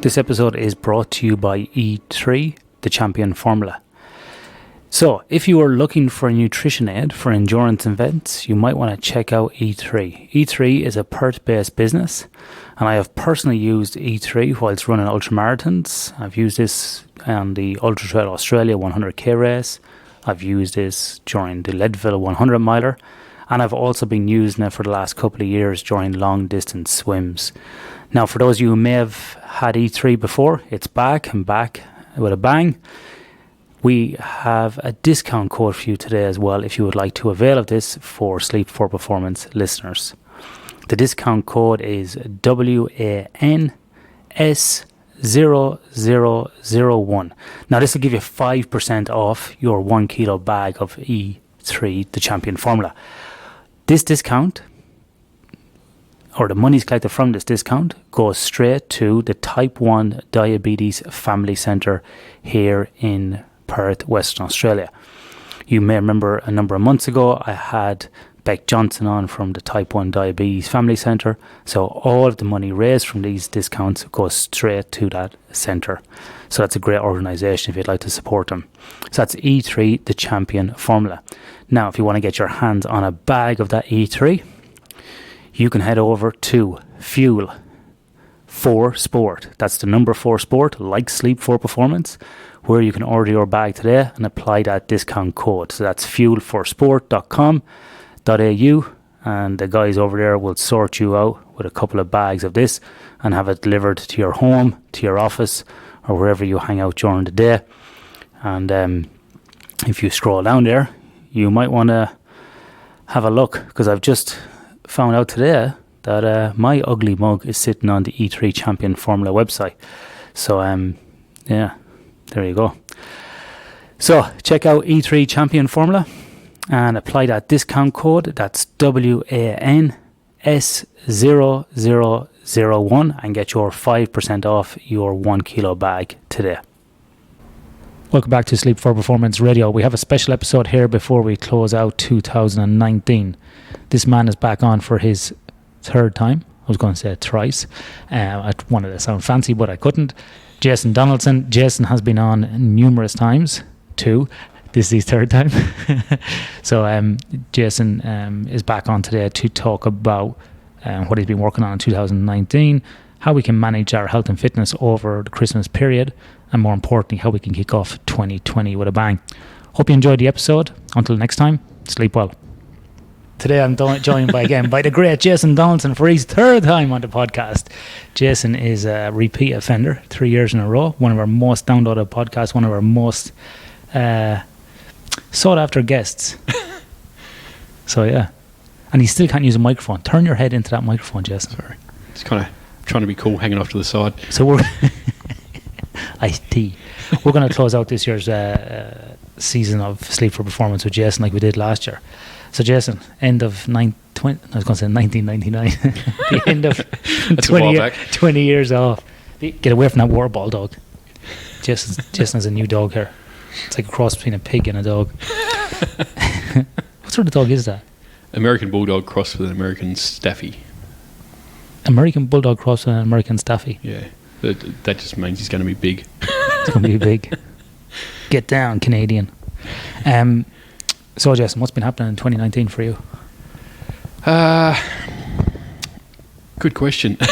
This episode is brought to you by E3, the champion formula. So, if you are looking for a nutrition aid for endurance events, you might want to check out E3. E3 is a Perth-based business, and I have personally used E3 whilst running ultramarathons. I've used this on the Ultra Trail Australia 100k race. I've used this during the Leadville 100 miler, and I've also been using it for the last couple of years during long distance swims. Now, for those of you who may have had E3 before, it's back and back with a bang. We have a discount code for you today as well if you would like to avail of this for Sleep4Performance listeners. The discount code is WANS0001. Now, this will give you 5% off your 1 kilo bag of E3, the champion formula. This discount, or the monies collected from this discount, goes straight to the Type 1 Diabetes Family Centre here in Perth, Western Australia. You may remember a number of months ago I had Beck Johnson on from the Type 1 Diabetes Family Centre, so all of the money raised from these discounts goes straight to that centre. So that's a great organisation if you'd like to support them. So that's E3, the champion formula. Now, if you want to get your hands on a bag of that E3, you can head over to Fuel4Sport. That's the number 4 sport, like Sleep4Performance, where you can order your bag today and apply that discount code. So that's fuel4sport.com.au, and the guys over there will sort you out with a couple of bags of this and have it delivered to your home, to your office, or wherever you hang out during the day. And if you scroll down there, you might want to have a look, because I've just found out today that my ugly mug is sitting on the E3 Champion Formula website. So yeah, there you go. So check out E3 Champion Formula and apply that discount code. That's WANS0001 and get your 5% off your 1 kilo bag today. Welcome back to Sleep4Performance Radio. We have a special episode here before we close out 2019. This man is back on for his third time. I was going to say thrice. I wanted to sound fancy, but I couldn't. Jason Donaldson. Jason has been on numerous times too. This is his third time. So Jason is back on today to talk about what he's been working on in 2019, how we can manage our health and fitness over the Christmas period, and more importantly, how we can kick off 2020 with a bang. Hope you enjoyed the episode. Until next time, sleep well. Today I'm joined by the great Jason Donaldson for his third time on the podcast. Jason is a repeat offender, 3 years in a row, one of our most downloaded podcasts, one of our most sought after guests. So yeah. And he still can't use a microphone. Turn your head into that microphone, Jason. Sorry. It's kind of trying to be cool, hanging off to the side. So we're iced tea. We're going to close out this year's season of Sleep4Performance with Jason like we did last year. So Jason, end of 1999, the end of 20 years off. Get away from that water ball, dog. Jason has a new dog here. It's like a cross between a pig and a dog. What sort of dog is that? American Bulldog crossed with an American Staffy. American Bulldog crossed with an American Staffy? Yeah. That just means he's going to be big. It's going to be big. Get down, Canadian. So, Jason, what's been happening in 2019 for you? Good question. I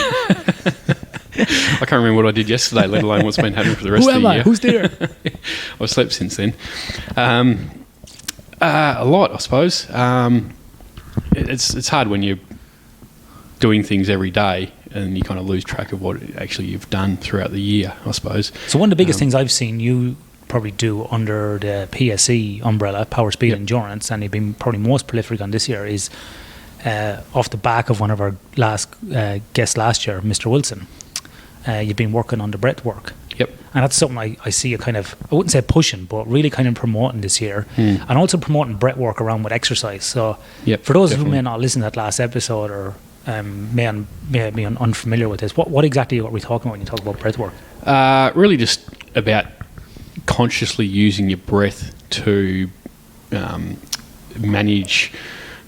can't remember what I did yesterday, let alone what's been happening for the rest of the year. Who's there? I've slept since then. A lot, I suppose. It's hard when you're doing things every day and you kind of lose track of what actually you've done throughout the year, I suppose. So one of the biggest things I've seen you probably do under the PSE umbrella, Power Speed Endurance, and you've been probably most prolific on this year, is off the back of one of our last guests last year, Mr. Wilson. You've been working on the breath work. Yep. And that's something I see you kind of, I wouldn't say pushing, but really kind of promoting this year. And also promoting breath work around with exercise. So for those who may not listen to that last episode or may be unfamiliar with this, what exactly are we talking about when you talk about breath work? Really just about consciously using your breath to manage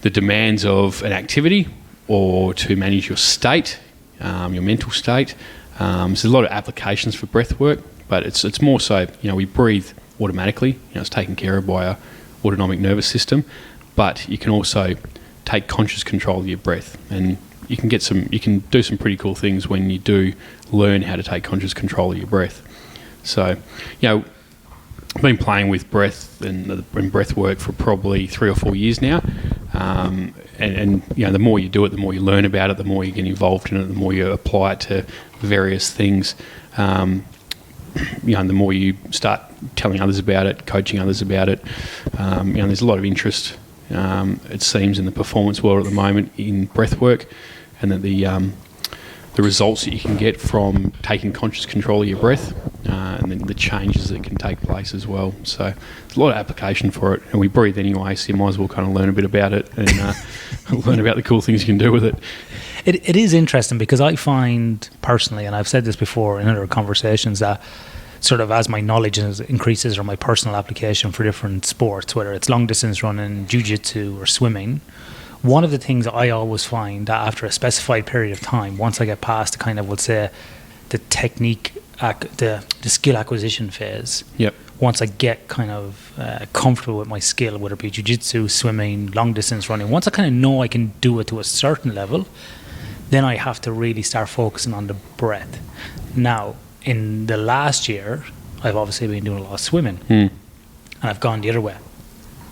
the demands of an activity or to manage your state, your mental state, So there's a lot of applications for breath work, but it's more so, we breathe automatically. It's taken care of by our autonomic nervous system, but you can also take conscious control of your breath, and you can do some pretty cool things when you do learn how to take conscious control of your breath. So, I've been playing with breath and breath work for probably 3 or 4 years now, and the more you do it, the more you learn about it, the more you get involved in it, the more you apply it to various things. The more you start telling others about it, coaching others about it. There's a lot of interest, it seems, in the performance world at the moment in breath work, and that the results that you can get from taking conscious control of your breath, and then the changes that can take place as well. So there's a lot of application for it, and we breathe anyway, so you might as well kind of learn a bit about it and learn about the cool things you can do with it. It is interesting, because I find personally, and I've said this before in other conversations, that sort of as my knowledge increases, or my personal application for different sports, whether it's long distance running, jiu-jitsu or swimming, one of the things I always find that after a specified period of time, once I get past the kind of, let's say, the technique, the skill acquisition phase, yep. Once I get kind of comfortable with my skill, whether it be jiu-jitsu, swimming, long distance running, once I kind of know I can do it to a certain level, then I have to really start focusing on the breath. Now, in the last year, I've obviously been doing a lot of swimming, and I've gone the other way.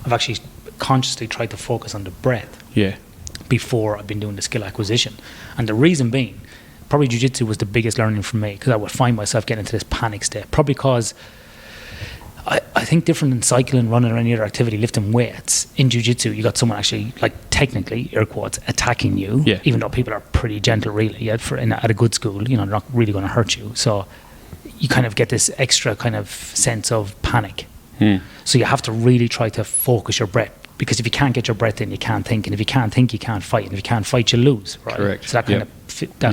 I've actually consciously tried to focus on the breath before I've been doing the skill acquisition. And the reason being, probably jiu-jitsu was the biggest learning for me, because I would find myself getting into this panic state, probably because I think different than cycling, running, or any other activity, lifting weights, in jiu-jitsu you got someone actually, like, technically, air quotes, attacking you, even though people are pretty gentle really at a good school, they're not really going to hurt you. So you kind of get this extra kind of sense of panic. So you have to really try to focus your breath, because if you can't get your breath in, you can't think, and if you can't think, you can't fight, and if you can't fight, you lose, right? Correct. So that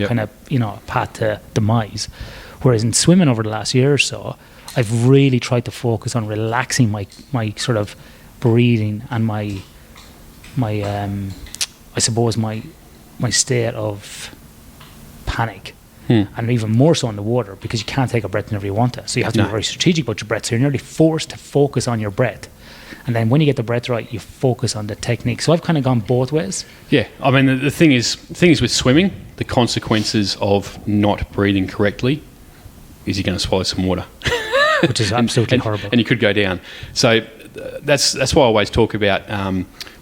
kind of path to demise. Whereas in swimming over the last year or so, I've really tried to focus on relaxing my sort of breathing and my I suppose my state of panic. And even more so in the water, because you can't take a breath whenever you want to. So you have to be very strategic about your breath. So you're nearly forced to focus on your breath. And then when you get the breath right, you focus on the technique. So I've kind of gone both ways. Yeah. I mean, the thing is with swimming, the consequences of not breathing correctly is you're going to swallow some water. Which is absolutely horrible. And you could go down. So that's why I always talk about,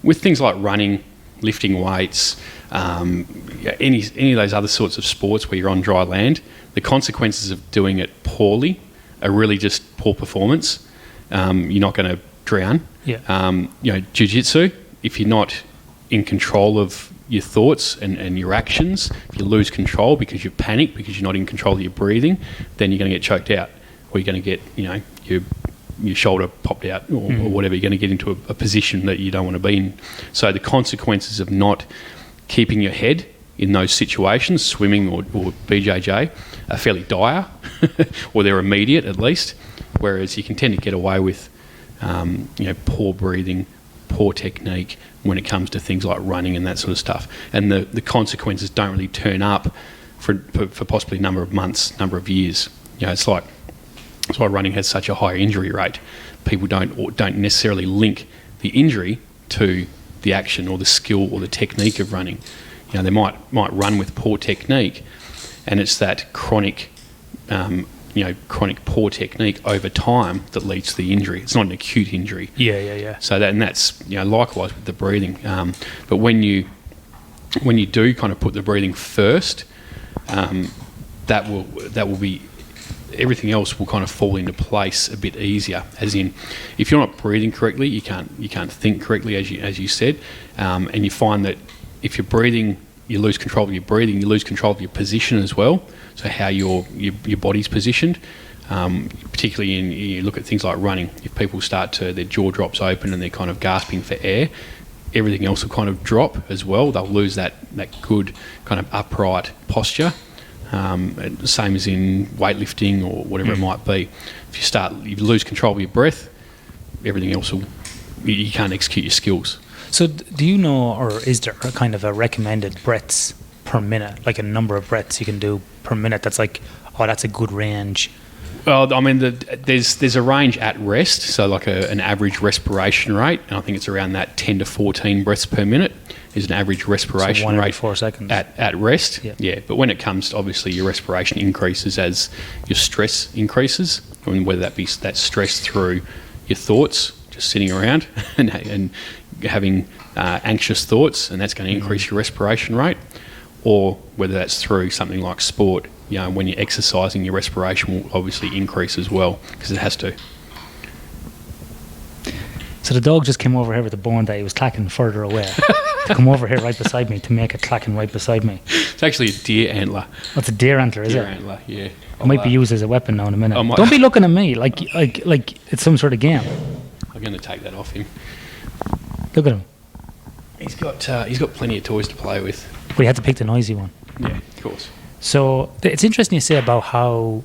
with things like running, lifting weights, any of those other sorts of sports where you're on dry land, the consequences of doing it poorly are really just poor performance. You're not going to drown. Jiu-jitsu, if you're not in control of your thoughts and your actions, if you lose control because you panic, because you're not in control of your breathing, then you're going to get choked out, or you're going to get your shoulder popped out, or whatever. You're going to get into a position that you don't want to be in. So the consequences of not keeping your head in those situations, swimming or BJJ, are fairly dire, or they're immediate at least. Whereas you can tend to get away with, poor breathing, poor technique when it comes to things like running and that sort of stuff. And the consequences don't really turn up for possibly a number of months, number of years. It's like, that's why running has such a high injury rate. People don't necessarily link the injury to the action or the skill or the technique of running. They might run with poor technique, and it's that chronic poor technique over time that leads to the injury. It's not an acute injury. Yeah. So that's likewise with the breathing. But when you do kind of put the breathing first, that will be. Everything else will kind of fall into place a bit easier. As in, if you're not breathing correctly, you can't think correctly, as you said, and you find that if you're breathing, you lose control of your breathing, you lose control of your position as well. So how your body's positioned, particularly you look at things like running. If people their jaw drops open and they're kind of gasping for air, everything else will kind of drop as well. They'll lose that good kind of upright posture. Same as in weightlifting or whatever it might be. If you lose control of your breath, everything else you can't execute your skills. So do you know, or is there a kind of a recommended breaths per minute, like a number of breaths you can do per minute that's like oh, that's a good range? Well, I mean, there's a range at rest, so like an average respiration rate, and I think it's around that 10 to 14 breaths per minute is an average respiration so 1 every rate 4 seconds. at rest. Yeah. But when it comes to, obviously, your respiration increases as your stress increases, and whether that be that stress through your thoughts, just sitting around and having anxious thoughts, and that's going to increase your respiration rate, or whether that's through something like sport. When you're exercising, your respiration will obviously increase as well, because it has to. So the dog just came over here with the bone that he was clacking further away to come over here right beside me to make it clacking right beside me. It's actually a deer antler. What's a deer antler, is it? Deer antler, yeah. It might be used as a weapon now in a minute. Don't be looking at me like it's some sort of game. I'm going to take that off him. Look at him. He's got plenty of toys to play with. But he had to pick the noisy one. Yeah, of course. So it's interesting you say about how,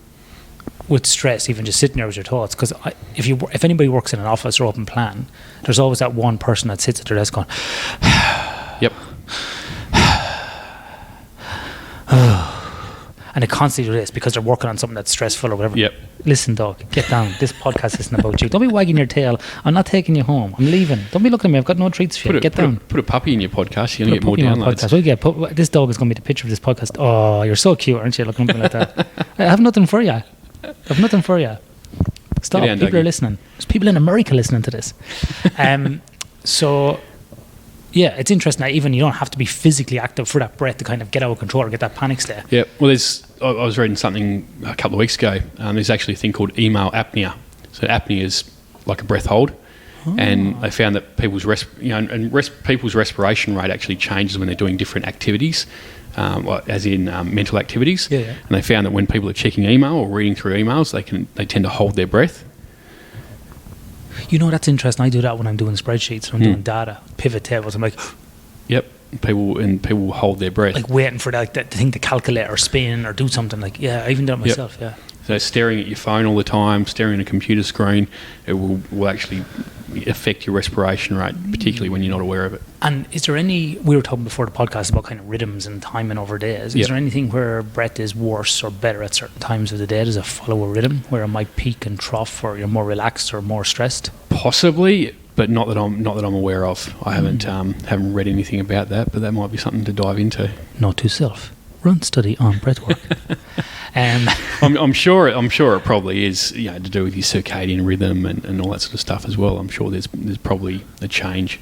with stress, even just sitting there with your thoughts, because if anybody works in an office or open plan, there's always that one person that sits at their desk going, yep. And they constantly do this because they're working on something that's stressful or whatever. Yep. Listen, dog, get down. This podcast isn't about you. Don't be wagging your tail. I'm not taking you home. I'm leaving. Don't be looking at me. I've got no treats for you. Get down. Put a puppy in your podcast. You're going to get more downloads. This dog is going to be the picture of this podcast. Oh, you're so cute, aren't you? Looking at me like that. I have nothing for you. Stop. Down, people are listening. There's people in America listening to this. So... yeah, it's interesting that even you don't have to be physically active for that breath to kind of get out of control or get that panic state. Yeah, well, I was reading something a couple of weeks ago. There's actually a thing called email apnea. So apnea is like a breath hold, and they found that people's people's respiration rate actually changes when they're doing different activities, as in mental activities. Yeah. And they found that when people are checking email or reading through emails, they tend to hold their breath. You know, that's interesting. I do that when I'm doing spreadsheets, when I'm doing data, pivot tables. I'm like, yep. People will hold their breath, like waiting for that thing to calculate or spin or do something. Like, yeah, I even do it myself. Yep. Yeah. So staring at your phone all the time, staring at a computer screen, it will actually affect your respiration rate, particularly when you're not aware of it. And is there we were talking before the podcast about kind of rhythms and timing over days. Is there anything where breath is worse or better at certain times of the day? Does it follow a rhythm where it might peak and trough, or you're more relaxed or more stressed? Possibly, but not that I'm aware of. I haven't read anything about that, but that might be something to dive into. Note to self: run study on breathwork. I'm sure it probably is, to do with your circadian rhythm and all that sort of stuff as well. I'm sure there's probably a change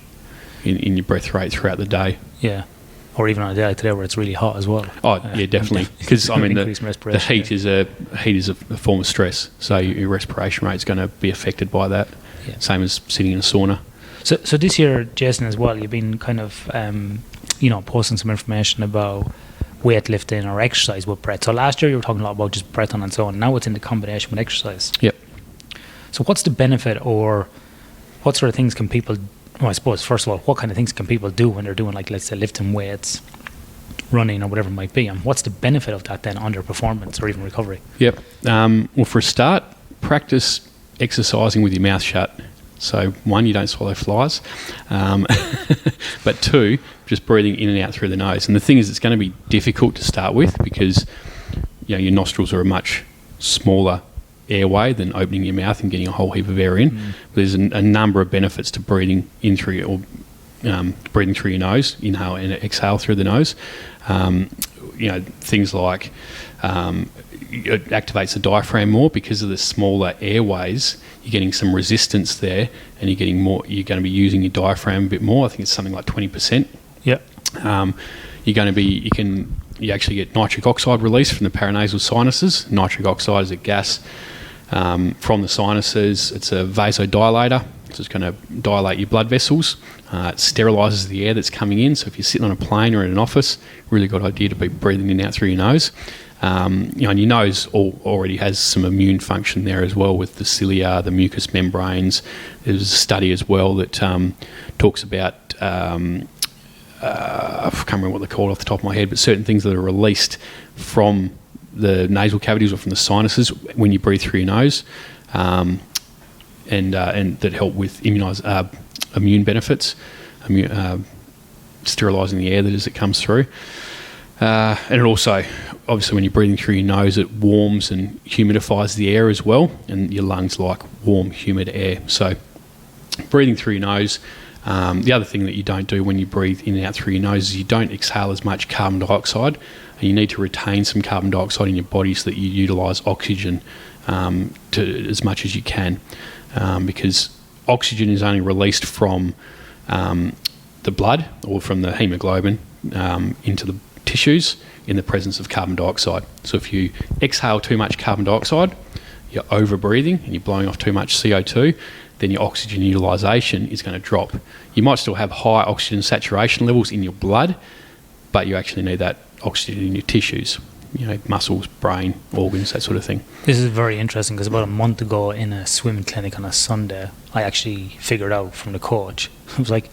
in your breath rate throughout the day. Yeah, or even on a day like today where it's really hot as well. Oh yeah, definitely. Because I mean the heat is a form of stress, so your respiration rate is going to be affected by that. Yeah. Same as sitting in a sauna. So this year, Jason, as well, you've been kind of posting some information about weightlifting or exercise with breath. So last year you were talking a lot about just breath and so on. Now it's in the combination with exercise. Yep. So what's the benefit, or what sort of things can people, well, I suppose first of all, what kind of things can people do when they're doing, like, let's say, lifting weights, running, or whatever it might be, and what's the benefit of that then on their performance or even recovery? Yep. Well, for a start, practice exercising with your mouth shut. So one, you don't swallow flies, but two, just breathing in and out through the nose. And the thing is, it's going to be difficult to start with because your nostrils are a much smaller airway than opening your mouth and getting a whole heap of air in. But there's a number of benefits to breathing in through breathing through your nose, inhale and exhale through the nose. Things like it activates the diaphragm more because of the smaller airways. You're getting some resistance there, and you're going to be using your diaphragm a bit more. I think it's something like 20%. Yep. You actually get nitric oxide release from the paranasal sinuses. Nitric oxide is a gas from the sinuses. It's a vasodilator, so it's going to dilate your blood vessels. It sterilises the air that's coming in. So if you're sitting on a plane or in an office, really good idea to be breathing in and out through your nose. And your nose already has some immune function there as well with the cilia, the mucous membranes. There's a study as well that talks about, I can't remember what they're called off the top of my head, but certain things that are released from the nasal cavities or from the sinuses when you breathe through your nose, and that help with immune benefits, sterilising the air that as it comes through. And it also obviously when you're breathing through your nose, it warms and humidifies the air as well, and your lungs like warm, humid air. So breathing through your nose. The other thing that you don't do when you breathe in and out through your nose is you don't exhale as much carbon dioxide, and you need to retain some carbon dioxide in your body so that you utilise oxygen to as much as you can, because oxygen is only released from the blood or from the hemoglobin into the tissues in the presence of carbon dioxide. So if you exhale too much carbon dioxide, you're over breathing and you're blowing off too much CO2, then your oxygen utilisation is going to drop. You might still have high oxygen saturation levels in your blood, but you actually need that oxygen in your tissues, muscles, brain, organs, that sort of thing. This is very interesting because about a month ago in a swimming clinic on a Sunday, I actually figured out from the coach. I was like,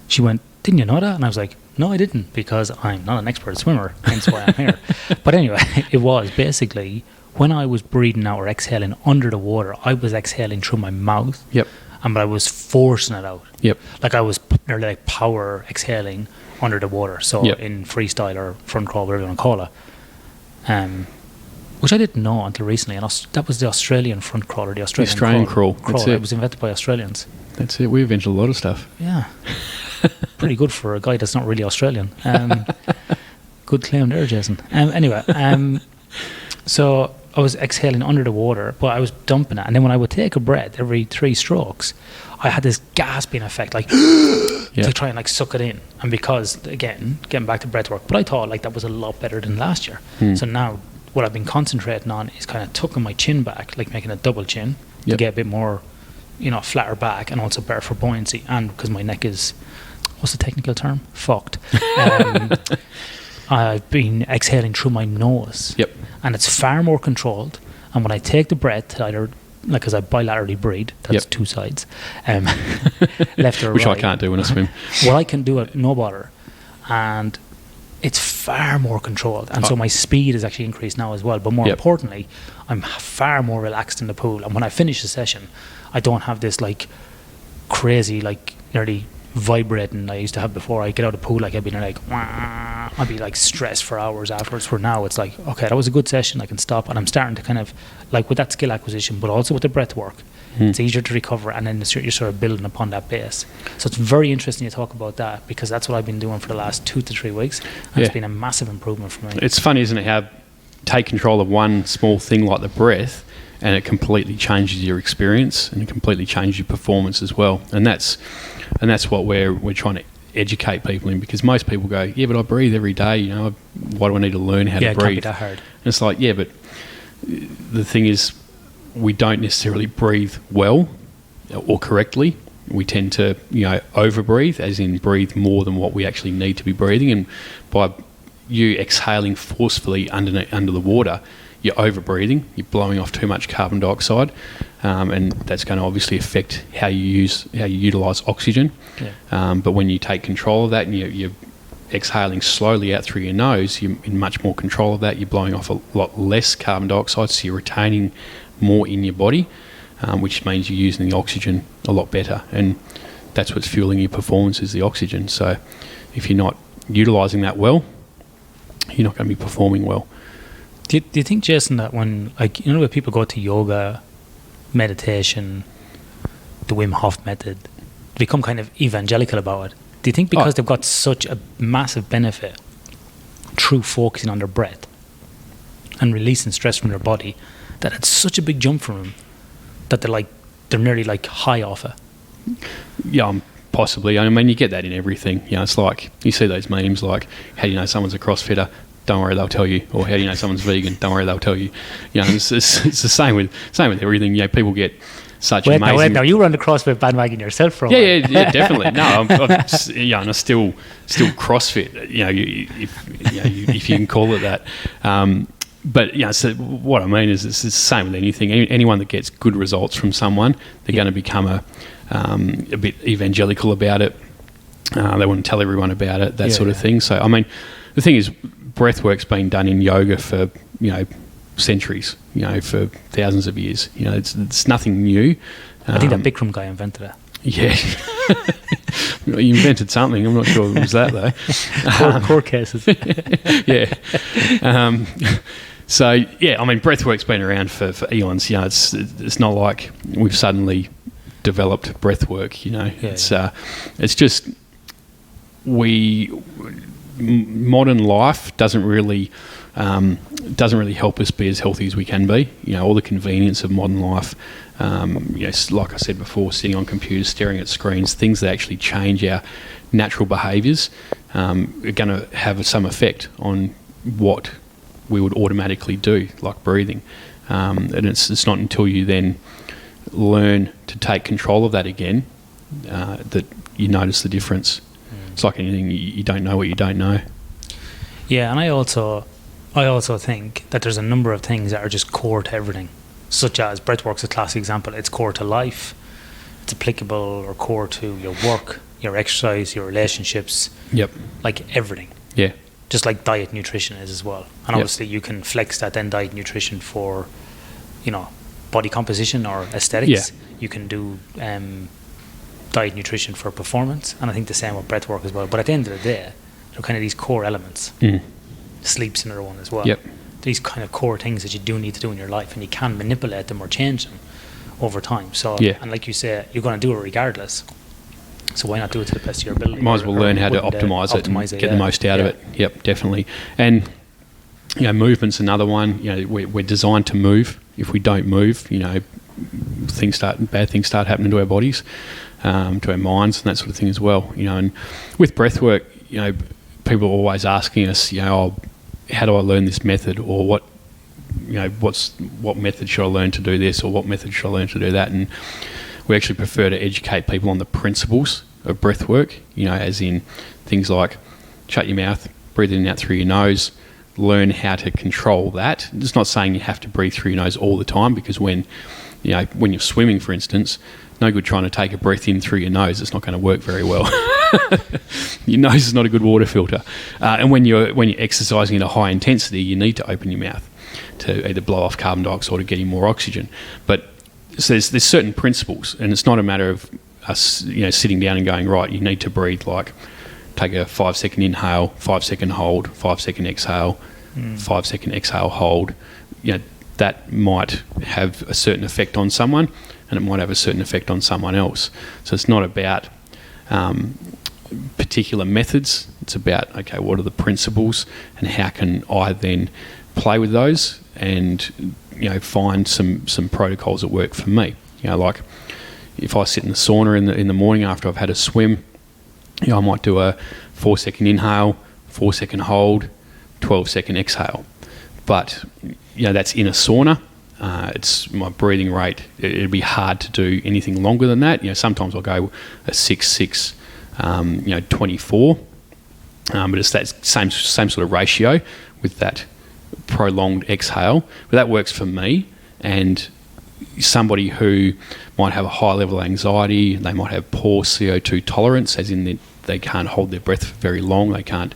she went, "Didn't you know that?" And I was like, "No, I didn't, because I'm not an expert swimmer, hence why I'm here." But anyway, it was basically when I was breathing out or exhaling under the water, I was exhaling through my mouth. Yep. But I was forcing it out. Yep. Like I was nearly like power exhaling under the water. So in freestyle or front crawl, whatever you want to call it. Which I didn't know until recently. And that was the Australian front crawl or the Australian crawl. That's it. It was invented by Australians. That's it. We invented a lot of stuff. Yeah. Pretty good for a guy that's not really Australian. Good claim there, Jason. Anyway, so I was exhaling under the water, but I was dumping it. And then when I would take a breath every 3 strokes, I had this gasping effect, like to try and like suck it in. And because, again, getting back to breath work, but I thought like that was a lot better than last year. So now what I've been concentrating on is kind of tucking my chin back, like making a double chin to get a bit more, flatter back, and also better for buoyancy. And because my neck is, what's the technical term? Fucked. I've been exhaling through my nose. Yep. And it's far more controlled. And when I take the breath, either, like, as I bilaterally breathe, that's 2 sides, left or Which right. I can't do when I swim. Well, I can do it, no bother. And it's far more controlled. And so my speed is actually increased now as well. But more importantly, I'm far more relaxed in the pool. And when I finish the session, I don't have this, like, crazy, like, nearly vibrating I used to have before. I get out of the pool, like I'd be like, wah, I'd be like stressed for hours afterwards. For now, it's like, okay, that was a good session, I can stop. And I'm starting to kind of, like with that skill acquisition, but also with the breath work, it's easier to recover, and then you're sort of building upon that base. So it's very interesting you talk about that, because that's what I've been doing for the last 2 to 3 weeks, and it's been a massive improvement for me. It's funny, isn't it, how take control of one small thing like the breath, and it completely changes your experience, and it completely changes your performance as well. And that's what we're trying to educate people in, because most people go, yeah, but I breathe every day, why do I need to learn how to breathe? It can't be that hard. And it's like, yeah, but the thing is, we don't necessarily breathe well or correctly. We tend to, over breathe, as in breathe more than what we actually need to be breathing. And by you exhaling forcefully under the water, you're over breathing, you're blowing off too much carbon dioxide, and that's going to obviously affect how you utilize oxygen. But when you take control of that and you're exhaling slowly out through your nose, you're in much more control of that. You're blowing off a lot less carbon dioxide, so you're retaining more in your body, which means you're using the oxygen a lot better, and that's what's fueling your performance, is the oxygen. So if you're not utilizing that well, you're not going to be performing well. Do you think, Jason, that when, like, when people go to yoga, meditation, the Wim Hof method, they become kind of evangelical about it? Do you think because they've got such a massive benefit through focusing on their breath and releasing stress from their body, that it's such a big jump for them that they're nearly like high off it? Yeah, possibly. I mean, you get that in everything. It's like you see those memes like, how do you know someone's a CrossFitter? Don't worry, they'll tell you. Or how do you know someone's vegan? Don't worry, they'll tell you. It's the same with everything. People get such amazing. Now you run the CrossFit bandwagon yourself for a while. Yeah, definitely. No, I'm still CrossFit. If you can call it that. But so what I mean is, it's the same with anything. Anyone that gets good results from someone, they're going to become a bit evangelical about it. They want to tell everyone about it, that sort of thing. So I mean, the thing is, breathwork's been done in yoga for centuries, for thousands of years. It's nothing new. I think that Bikram guy invented it. Yeah. You invented something. I'm not sure it was that, though. Court cases. Yeah. So, yeah, I mean, breathwork's been around for eons. You know, it's not like we've suddenly developed breathwork, you know. Yeah, It's just modern life doesn't really help us be as healthy as we can be. You know, all the convenience of modern life, you know, like I said before, sitting on computers, staring at screens, things that actually change our natural behaviours, are going to have some effect on what we would automatically do, like breathing. And it's not until you then learn to take control of that again that you notice the difference. It's like anything, you don't know what you don't know. Yeah, and I also think that there's a number of things that are just core to everything, such as breathwork's a classic example. It's core to life. It's applicable or core to your work, your exercise, your relationships. Yep. Like everything. Yeah. Just like diet, nutrition is as well. And obviously you can flex that then diet, nutrition for, you know, body composition or aesthetics. Yeah. You can do diet, nutrition for performance. And I think the same with breathwork as well. But at the end of the day, they're kind of these core elements. Sleep's another one as well. Yep. These kind of core things that you do need to do in your life, and you can manipulate them or change them over time. So, and like you say, you're going to do it regardless. So why not do it to the best of your ability? Might as well learn how to optimise it and get the most out of it. Yep, definitely. And, you know, movement's another one. You know, we're designed to move. If we don't move, you know, bad things start happening to our bodies, to our minds and that sort of thing as well. You know, and with breathwork, you know, people are always asking us, you know, how do I learn this method, or what method should I learn to do this, or what method should I learn to do that? And we actually prefer to educate people on the principles of breath work, you know, as in things like shut your mouth, breathe in and out through your nose, learn how to control that. It's not saying you have to breathe through your nose all the time, because when you're swimming, for instance, no good trying to take a breath in through your nose. It's not going to work very well. Your nose is not a good water filter. And when you're exercising at a high intensity, you need to open your mouth to either blow off carbon dioxide or get in more oxygen. But so there's certain principles, and it's not a matter of us, you know, sitting down and going, right, you need to breathe like take a 5-second inhale, 5-second hold, 5-second exhale, 5-second exhale, hold. You know, that might have a certain effect on someone, and it might have a certain effect on someone else. So it's not about particular methods. It's about, okay, what are the principles, and how can I then play with those and, you know, find some protocols that work for me. You know, like if I sit in the sauna in the morning after I've had a swim, you know, I might do a 4-second inhale, 4-second hold, 12-second exhale. But, you know, that's in a sauna. It's my breathing rate. It'd be hard to do anything longer than that. You know, sometimes I'll go a 6-6, 24. But it's that same sort of ratio with that prolonged exhale. But that works for me. And somebody who might have a high level of anxiety, they might have poor CO2 tolerance, as in they can't hold their breath for very long. They can't.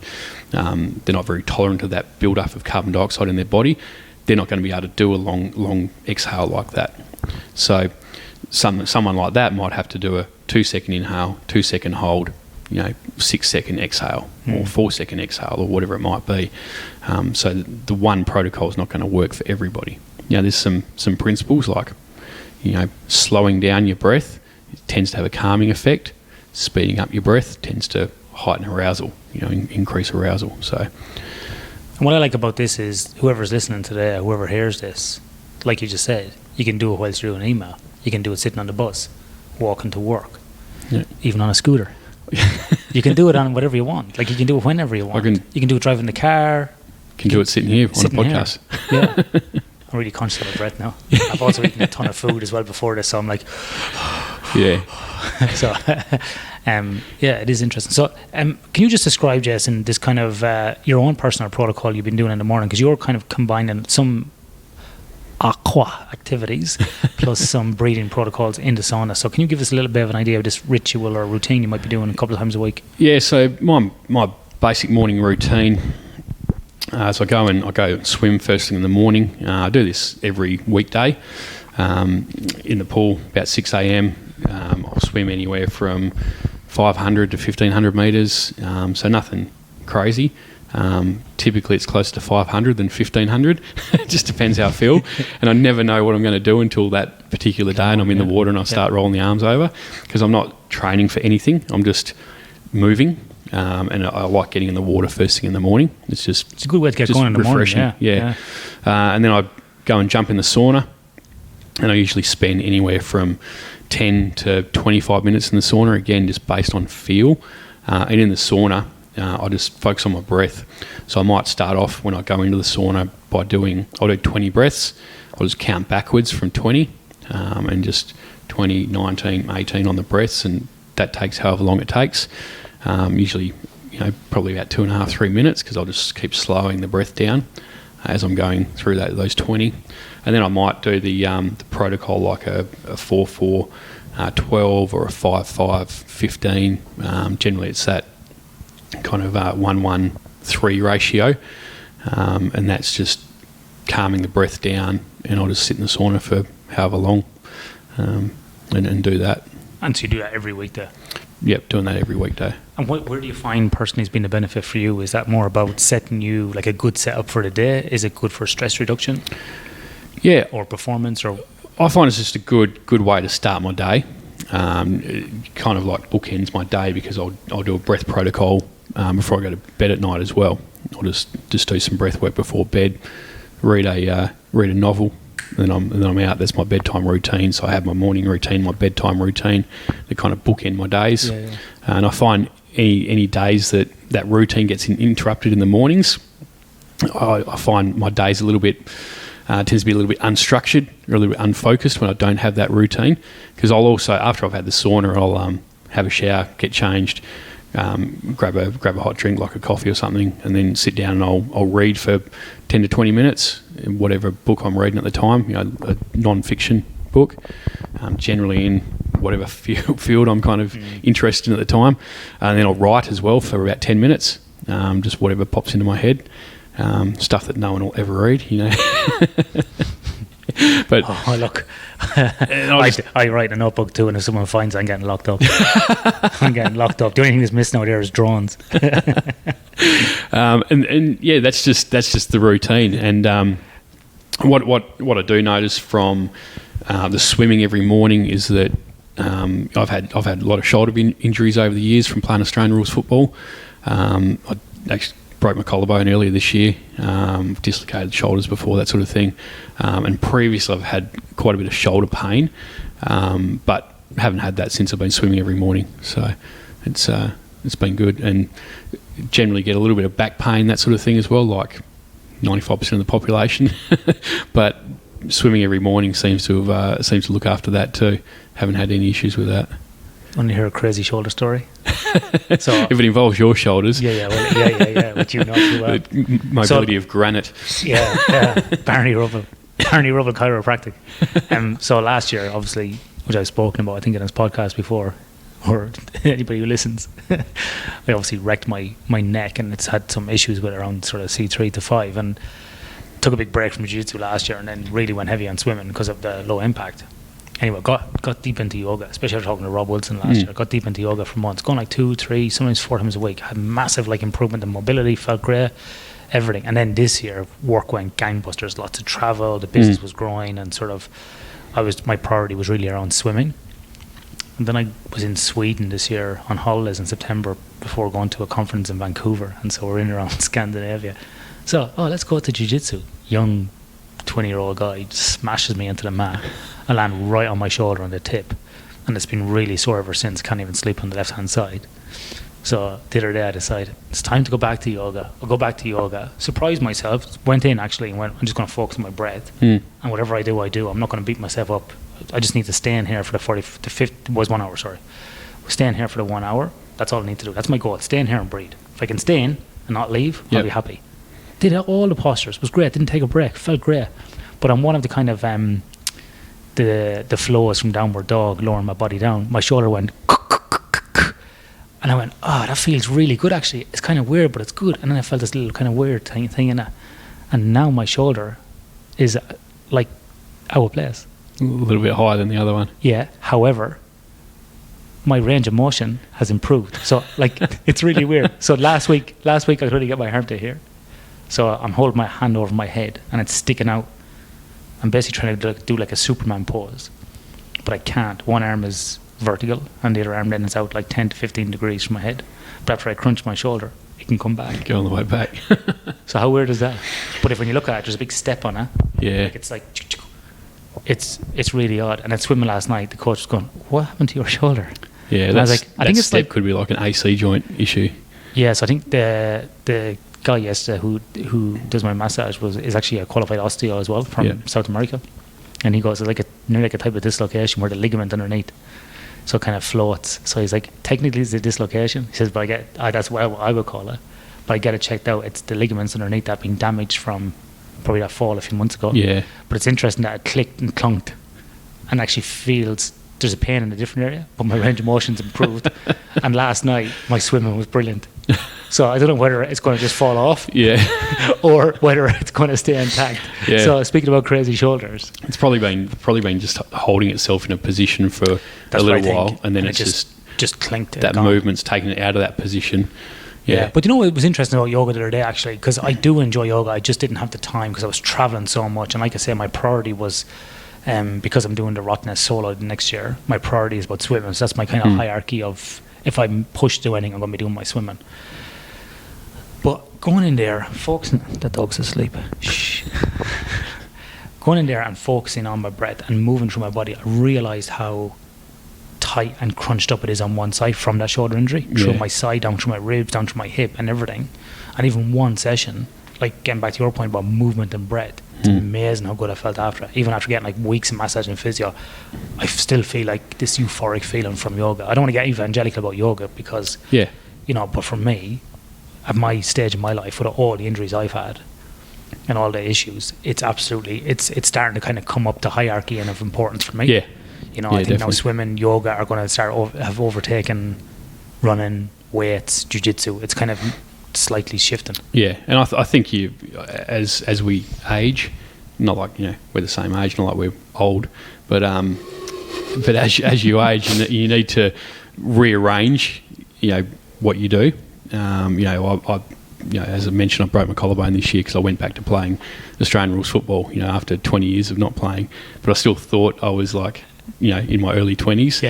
They're not very tolerant of that build-up of carbon dioxide in their body. They're not going to be able to do a long exhale like that. So someone like that might have to do a 2-second inhale, 2-second hold, you know, 6-second exhale or 4-second exhale or whatever it might be. So the one protocol is not going to work for everybody. You know, there's some principles like, you know, slowing down your breath tends to have a calming effect. Speeding up your breath tends to heighten arousal, you know, increase arousal. So. And what I like about this is whoever's listening today, whoever hears this, like you just said, you can do it whilst you're doing an email. You can do it sitting on the bus, walking to work, even on a scooter. You can do it on whatever you want. Like you can do it whenever you want. You can do it driving the car. Can do it sitting here on a podcast. Yeah. I'm really conscious of my breath now. I've also eaten a ton of food as well before this, so I'm like... Yeah. So, it is interesting. So, can you just describe, Jason, this kind of your own personal protocol you've been doing in the morning? Because you're kind of combining some aqua activities plus some breathing protocols in the sauna. So, can you give us a little bit of an idea of this ritual or routine you might be doing a couple of times a week? Yeah. So, my basic morning routine. So I go and swim first thing in the morning. I do this every weekday in the pool about 6 a.m. I'll swim anywhere from 500 to 1500 metres, so nothing crazy. Typically it's closer to 500 than 1500. It just depends how I feel, and I never know what I'm going to do until that particular day and I'm in the water and I start rolling the arms over, because I'm not training for anything, I'm just moving. And I like getting in the water first thing in the morning. It's a good way to get going in the refreshing. morning. Yeah. And then I go and jump in the sauna, and I usually spend anywhere from 10 to 25 minutes in the sauna, again just based on feel. And in the sauna, I just focus on my breath. So I might start off when I go into the sauna by I'll do 20 breaths. I'll just count backwards from 20, and just 20, 19, 18 on the breaths, and that takes however long it takes. Usually, probably about 2.5, 3 minutes, because I'll just keep slowing the breath down as I'm going through those 20. And then I might do the protocol, like a 4-4, 12 or a 5-5, 15. Generally it's that kind of 1-1-3 ratio. And that's just calming the breath down, and I'll just sit in the sauna for however long and do that. And so you do that every weekday? Yep, doing that every weekday. And where do you find personally has been the benefit for you? Is that more about setting you like a good setup for the day? Is it good for stress reduction? Yeah. Or performance? Or I find it's just a good way to start my day. It kind of like bookends my day, because I'll do a breath protocol before I go to bed at night as well. I'll just do some breath work before bed, read a novel, and then I'm out. That's my bedtime routine. So I have my morning routine, my bedtime routine. They kind of bookend my days. Yeah. And I find any days that routine gets interrupted in the mornings, I find my days a little bit tends to be a little bit unstructured or a little bit unfocused when I don't have that routine. Because I'll also, after I've had the sauna, I'll have a shower, get changed, grab a hot drink like a coffee or something, and then sit down and I'll read for 10 to 20 minutes, whatever book I'm reading at the time, a non-fiction book, generally in whatever field I'm kind of interested in at the time. And then I'll write as well for about 10 minutes, just whatever pops into my head, stuff that no one will ever read, But look, I write a notebook too, and if someone finds it, I'm getting locked up. I'm getting locked up. The only thing that's missing out there is drawings. And yeah, that's just the routine. And what I do notice from the swimming every morning is that I've had a lot of shoulder injuries over the years from playing Australian rules football. I actually broke my collarbone earlier this year, dislocated shoulders before, that sort of thing. And previously I've had quite a bit of shoulder pain, but haven't had that since I've been swimming every morning. So it's been good, and generally get a little bit of back pain, that sort of thing as well, like 95% of the population. But swimming every morning seems to look after that too. Haven't had any issues with that. Want to hear a crazy shoulder story? So if it involves your shoulders, yeah, which you know too well. Mobility of granite. Yeah. Barney Rubble chiropractic. So last year, obviously, which I've spoken about, I think in this podcast before, or anybody who listens, I obviously wrecked my neck, and it's had some issues with around sort of C3 to 5, and took a big break from jiu-jitsu last year, and then really went heavy on swimming because of the low impact. Anyway, got deep into yoga, especially after talking to Rob Wilson last year. Got deep into yoga for months, going like 2, 3, sometimes 4 times a week. Had massive improvement in mobility, felt great, everything. And then this year, work went gangbusters, lots of travel, the business was growing, and sort of, my priority was really around swimming. And then I was in Sweden this year on holidays in September before going to a conference in Vancouver, and so we're in around Scandinavia. So, let's go to jiu-jitsu. Young 20-year-old guy smashes me into the mat. I land right on my shoulder on the tip, and it's been really sore ever since. Can't even sleep on the left-hand side. So the other day I decided it's time to go back to yoga. I'll go back to yoga. Surprised myself. Went in actually and went, I'm just going to focus on my breath. And whatever I do. I'm not going to beat myself up. I just need to stay in here for the 50, was 1 hour, sorry. Stay in here for the 1 hour. That's all I need to do. That's my goal. Stay in here and breathe. If I can stay in and not leave, I'll be happy. Did all the postures. It was great. Didn't take a break. Felt great. But I'm one of the kind of the flows from downward dog, lowering my body down. My shoulder went, and I went, that feels really good actually. It's kind of weird, but it's good. And then I felt this little kind of weird thing in it. And now my shoulder is like out of place. A little bit higher than the other one. Yeah. However, my range of motion has improved. So like it's really weird. So last week I could really get my arm to here. So I'm holding my hand over my head and it's sticking out. I'm basically trying to do like a Superman pose, but I can't. One arm is vertical and the other arm then is out like 10 to 15 degrees from my head. But after I crunch my shoulder, it can come back. Go on the way back. So how weird is that? But when you look at it, there's a big step on it. Yeah. Like it's like, it's really odd. And at swimming last night, the coach was going, "What happened to your shoulder?" Yeah, and I was like, I think it's step like, could be like an AC joint issue. Yeah, so I think the guy yesterday who does my massage is actually a qualified osteo as well from South America, and he goes, it's like nearly like a type of dislocation where the ligament underneath so it kind of floats. So he's like, technically it's a dislocation. He says, but that's what I would call it. But I get it checked out. It's the ligaments underneath that being damaged from probably that fall a few months ago. Yeah. But it's interesting that it clicked and clunked and actually feels there's a pain in a different area, but my range of motion's improved. And last night my swimming was brilliant. So I don't know whether it's going to just fall off, or whether it's going to stay intact. Yeah. So speaking about crazy shoulders, it's probably been just holding itself in a position for a little while, and then it's just clinked. That movement's taken it out of that position. Yeah. But you know what was interesting about yoga the other day, actually, because I do enjoy yoga. I just didn't have the time because I was traveling so much, and like I say, my priority was. Because I'm doing the Rottnest solo next year, my priority is about swimming. So that's my kind of hierarchy of, if I'm pushed to anything, I'm going to be doing my swimming. But going in there, focusing, the dog's asleep. Shh. Going in there and focusing on my breath and moving through my body, I realised how tight and crunched up it is on one side from that shoulder injury, through my side, down through my ribs, down through my hip and everything. And even one session, like getting back to your point about movement and breath, it's amazing how good I felt after it. Even after getting like weeks of massage and physio, I still feel like this euphoric feeling from yoga. I don't want to get evangelical about yoga because, but for me, at my stage in my life, with all the injuries I've had and all the issues, it's absolutely, it's starting to kind of come up the hierarchy and of importance for me. Yeah. I think definitely. now swimming, yoga are going to have overtaken running, weights, jiu-jitsu. It's kind of slightly shifting. Yeah, and I think you, as we age, not like we're the same age, not like we're old, but as you age, you need to rearrange, what you do. I as I mentioned, I broke my collarbone this year because I went back to playing Australian rules football. After 20 years of not playing, but I still thought I was like. In my early 20s.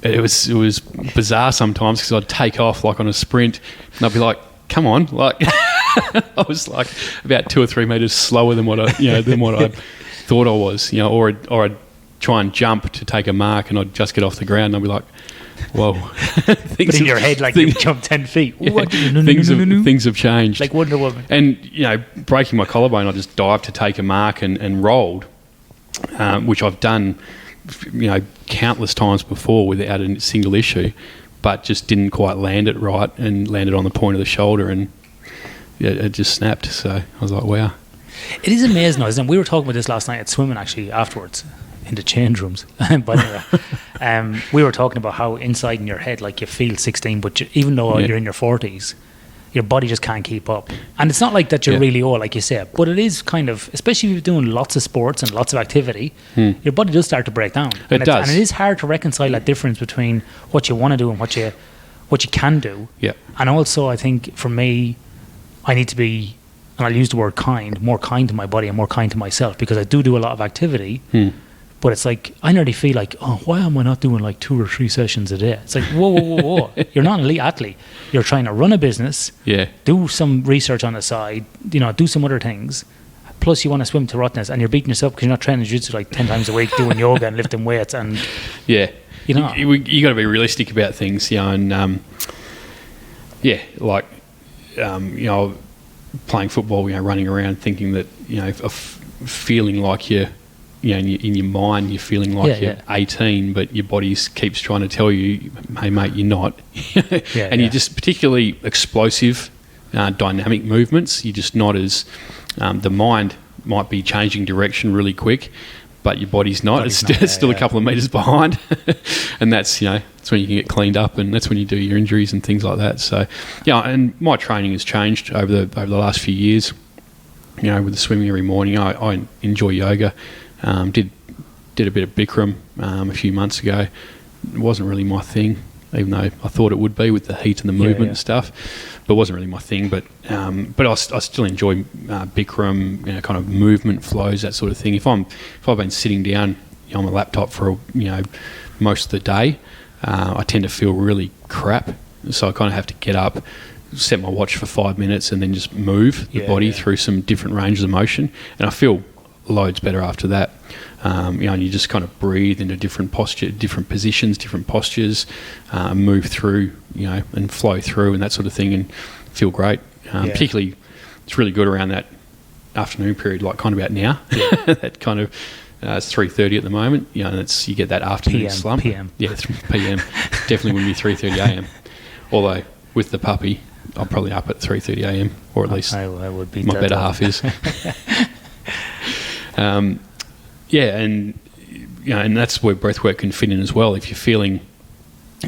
It was bizarre sometimes because I'd take off like on a sprint and I'd be like, come on, like I was like about 2 or 3 meters slower than what I thought I was, or I'd try and jump to take a mark and I'd just get off the ground and I'd be like, whoa. But in your head, like you jumped 10 feet. Things have changed. Like Wonder Woman. And, breaking my collarbone, I just dived to take a mark and rolled, which I've done countless times before without a single issue, but just didn't quite land it right and landed on the point of the shoulder and it just snapped. So I was like, wow. It is amazing, isn't it? We were talking about this last night at swimming actually afterwards in the change rooms. But anyway, we were talking about how inside in your head, like you feel 16, but even though you're in your 40s, your body just can't keep up. And it's not like that you're really old, like you said, but it is kind of, especially if you're doing lots of sports and lots of activity, your body does start to break down. It does. And it is hard to reconcile that difference between what you want to do and what you can do. Yeah. And also, I think for me, I need to be, and I'll use the word more kind to my body and more kind to myself, because I do a lot of activity. But it's like, I nearly feel like, oh, why am I not doing like 2 or 3 sessions a day? It's like, whoa. You're not an elite athlete. You're trying to run a business, do some research on the side, do some other things. Plus you want to swim to Rottnest and you're beating yourself because you're not training jiu-jitsu like 10 times a week, doing yoga and lifting weights. And you got to be realistic about things, and playing football, running around thinking that, feeling like you're, in your mind, you're feeling like you're 18, but your body keeps trying to tell you, hey, mate, you're not. You're just particularly explosive, dynamic movements. You're just not as... the mind might be changing direction really quick, but your body's not. It's still a couple of metres behind. And that's, that's when you can get cleaned up, and that's when you do your injuries and things like that. So, and my training has changed over the last few years. With the swimming every morning, I enjoy yoga. Did a bit of Bikram a few months ago, wasn't really my thing, even though I thought it would be with the heat and the movement and stuff. But it wasn't really my thing. But I still enjoy Bikram, kind of movement flows, that sort of thing. If I've been sitting down on my laptop for most of the day, I tend to feel really crap. So I kind of have to get up, set my watch for 5 minutes, and then just move the body through some different ranges of motion, and I feel loads better after that. And you just kind of breathe into different posture, different positions, different postures, move through, and flow through and that sort of thing, and feel great. Particularly, it's really good around that afternoon period, like kind of about now. That kind of it's 3:30 at the moment. And you get that afternoon slump. PM. Yeah, PM. Definitely wouldn't be 3:30 a.m. Although with the puppy, I'm probably up at 3:30 a.m. or at least I would be my better half is. And that's where breathwork can fit in as well. If you've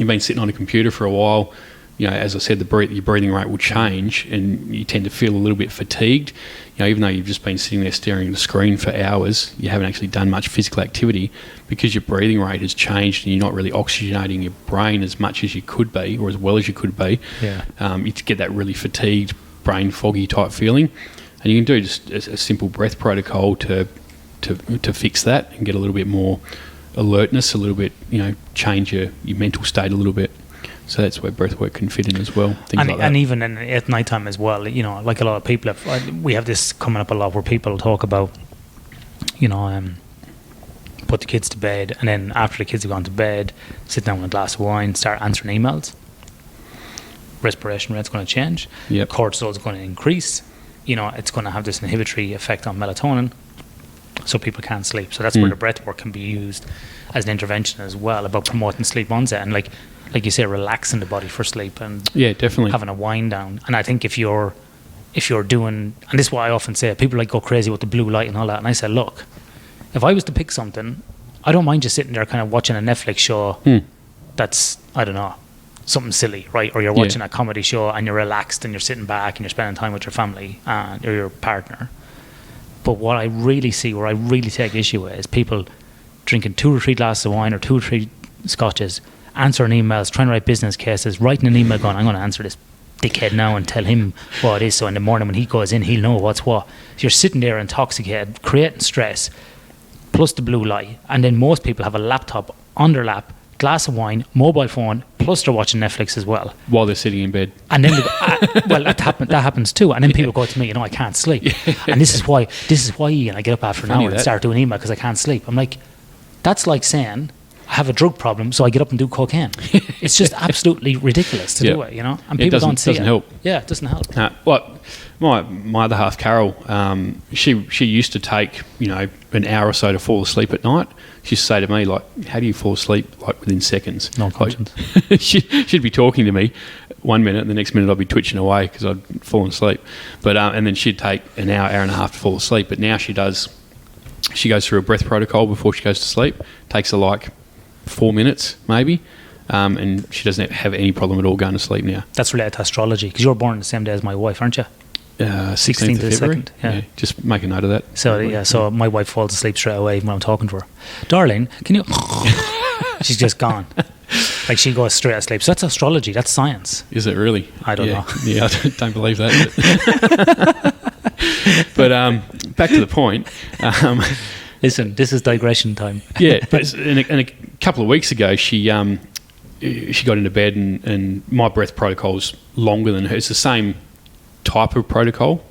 been sitting on a computer for a while, as I said, your breathing rate will change, and you tend to feel a little bit fatigued. Even though you've just been sitting there staring at a screen for hours, you haven't actually done much physical activity because your breathing rate has changed, and you're not really oxygenating your brain as much as you could be, or as well as you could be. You get that really fatigued, brain foggy type feeling, and you can do just a simple breath protocol to fix that and get a little bit more alertness, a little bit, change your mental state a little bit. So that's where breathwork can fit in as well. And even at night time as well, like a lot of people we have this coming up a lot where people talk about, put the kids to bed, and then after the kids have gone to bed, sit down with a glass of wine, start answering emails. Respiration rate's going to change. Cortisol is going to increase. It's going to have this inhibitory effect on melatonin, so people can't sleep. So that's where the breath work can be used as an intervention as well, about promoting sleep onset and like you say, relaxing the body for sleep, and definitely having a wind down. And I think if you're doing, and this is what I often say, people go crazy with the blue light and all that, and I say, look, if I was to pick something, I don't mind just sitting there kind of watching a Netflix show that's, I don't know, something silly, right? Or you're watching a comedy show and you're relaxed and you're sitting back and you're spending time with your family or your partner. But what I really see, where I really take issue with, is people drinking 2 or 3 glasses of wine or 2 or 3 scotches, answering emails, trying to write business cases, writing an email going, I'm going to answer this dickhead now and tell him what it is, so in the morning when he goes in, he'll know what's what. You're sitting there intoxicated, creating stress, plus the blue light. And then most people have a laptop on their lap, glass of wine, mobile phone, plus they're watching Netflix as well. While they're sitting in bed. And then, that happens too. And then people go to me, I can't sleep. And this is why, Ian, I get up after an hour and start doing email because I can't sleep. I'm like, that's like saying, I have a drug problem, so I get up and do cocaine. It's just absolutely ridiculous to do it, And people don't see it. Doesn't help. Yeah, it doesn't help. My other half, Carol, she used to take, an hour or so to fall asleep at night. She used to say to me, how do you fall asleep, within seconds? No conscience. She'd be talking to me 1 minute, and the next minute I'd be twitching away because I'd fallen asleep. But and then she'd take an hour and a half to fall asleep. But now she goes through a breath protocol before she goes to sleep. Takes her 4 minutes maybe, and she doesn't have any problem at all going to sleep now. That's related to astrology, because you're born the same day as my wife, aren't you? 16th of February. Yeah, just make a note of that. So my wife falls asleep straight away when I'm talking to her. Darling, can you... She's just gone. She goes straight asleep. So that's astrology, that's science. Is it really? I don't know. Yeah, I don't believe that. But back to the point. Listen, this is digression time. But a couple of weeks ago, she got into bed, and my breath protocol's longer than hers. It's the same type of protocol,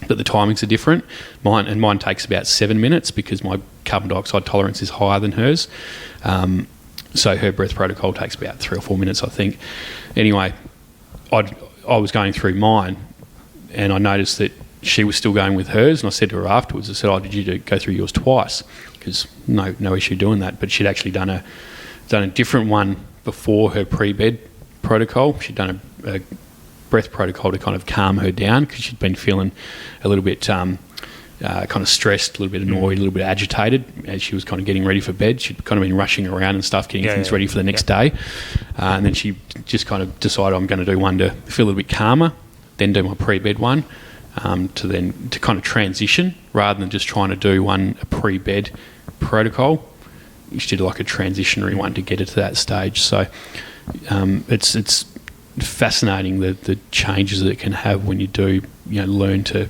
but the timings are different. Mine takes about 7 minutes because my carbon dioxide tolerance is higher than hers. So her breath protocol takes about 3 or 4 minutes, I think. Anyway, I was going through mine, and I noticed that she was still going with hers, and I said to her afterwards, I said, did you go through yours twice? Because no issue doing that. But she'd actually done a different one before her pre-bed protocol. She'd done a breath protocol to kind of calm her down because she'd been feeling a little bit kind of stressed, a little bit annoyed, a little bit agitated as she was kind of getting ready for bed. She'd kind of been rushing around and stuff, getting things ready for the next day. And then she just kind of decided, I'm going to do one to feel a little bit calmer, then do my pre-bed one. To kind of transition rather than just trying to do a pre-bed protocol. she did like a transitionary one to get her to that stage. So it's fascinating the changes that it can have when you do learn to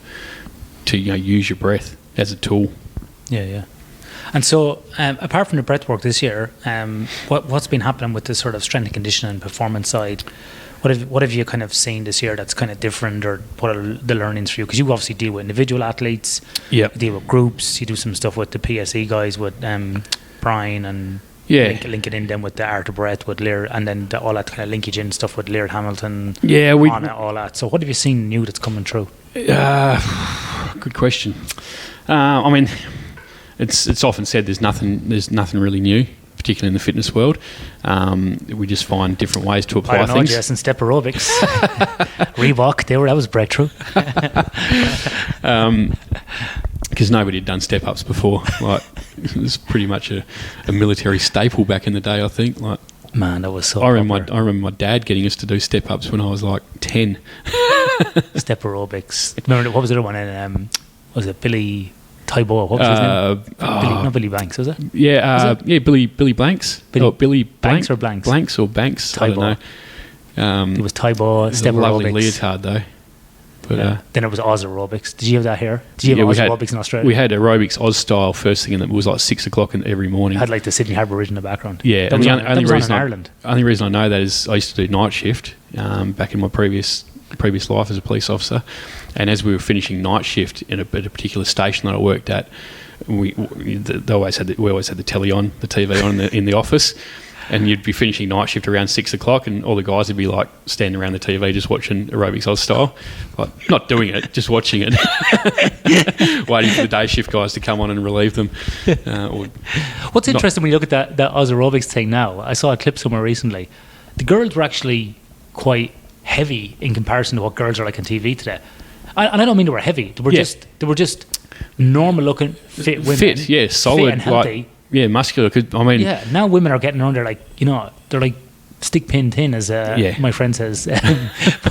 use your breath as a tool. Yeah. And so, apart from the breath work this year, what's been happening with the sort of strength and conditioning and performance side? What have you kind of seen this year that's kind of different, or what are the learnings for you? Because you obviously deal with individual athletes, you deal with groups, you do some stuff with the PSE guys, with Brian, and link it in then with the art of breath with Lear, and then all that kind of linkage in stuff with Lear Hamilton, all that. So what have you seen new that's coming through? Good question. I mean, it's often said there's nothing really new, particularly in the fitness world. We just find different ways to apply things. Jason, step aerobics, Reebok, that was breakthrough. Because nobody had done step-ups before. Like, it was pretty much a military staple back in the day, I think. Like, man, that was so I remember my dad getting us to do step-ups when I was like 10. Step aerobics. Remember, what was the other one? Was it Billy Tybo? What was his name? Not Billy Banks, was it? Yeah, Billy Blanks. Billy Banks or Blanks? Blanks or Banks, Tybo. I don't know. It was Tybo, step aerobics. Lovely leotard though. But, then it was Oz aerobics. Did you have that here? Did you have Oz aerobics in Australia? We had aerobics Oz style first thing, and it was like 6 o'clock every morning. I had like the Sydney Harbour Bridge in the background. Yeah, that was on in Ireland. Only reason I know that is I used to do night shift back in my previous life as a police officer, and as we were finishing night shift at a particular station that I worked at, we always had the telly on, the TV on in the office. And you'd be finishing night shift around 6 o'clock, and all the guys would be like standing around the TV just watching aerobics Oz style, like not doing it, just watching it, waiting for the day shift guys to come on and relieve them. What's interesting when you look at that Oz aerobics thing now? I saw a clip somewhere recently. The girls were actually quite heavy in comparison to what girls are like on TV today, and I don't mean they were heavy. They were just normal looking, fit women, solid, fit and healthy. Yeah, muscular. Now women are getting around. They're like stick pin thin, as my friend says.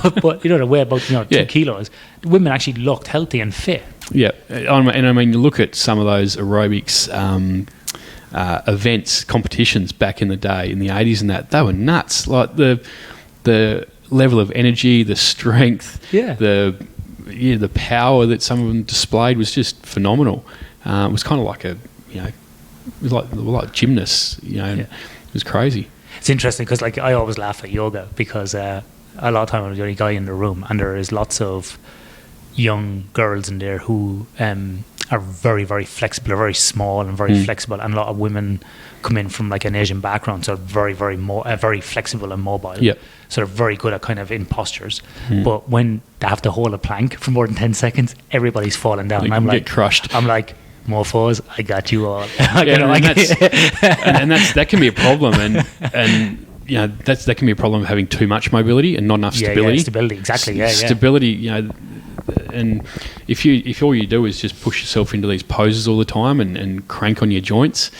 but they weigh about 2 kilos. Women actually looked healthy and fit. Yeah, and I mean, you look at some of those aerobics events, competitions back in the day in the 80s, and they were nuts. Like the level of energy, the strength, the power that some of them displayed was just phenomenal. It was kind of like it was like gymnasts, It was crazy. It's interesting because I always laugh at yoga because a lot of time I'm the only guy in the room, and there is lots of young girls in there who are very, very flexible, are very small and very flexible, and a lot of women come in from like an Asian background, so very, very very flexible and mobile. Yep. So they're very good at kind of in postures. But when they have to hold a plank for more than 10 seconds, everybody's falling down. I'm like, get crushed. I'm like, morphos, I got you all. And that can be a problem, and that can be a problem of having too much mobility and not enough stability. Yeah, stability, exactly. Stability, and if all you do is just push yourself into these poses all the time and crank on your joints,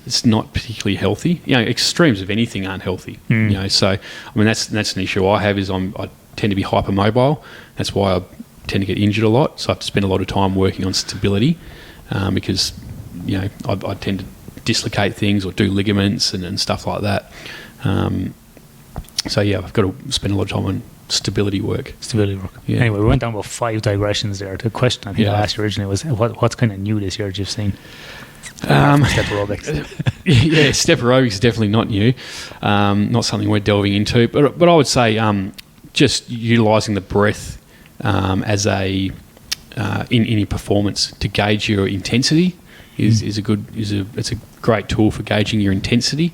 it's not particularly healthy. Extremes of anything aren't healthy. So I mean that's an issue I have, is I tend to be hypermobile. That's why I tend to get injured a lot. So I have to spend a lot of time working on stability. Because I tend to dislocate things or do ligaments and stuff like that. So I've got to spend a lot of time on stability work. Yeah. Anyway, we went down about 5 digressions there. The question I think I asked you originally was, what's kind of new this year that you've seen? Step aerobics. Step aerobics is definitely not new. Not something we're delving into. But I would say just utilising the breath as a in your performance to gauge your intensity is a great tool for gauging your intensity,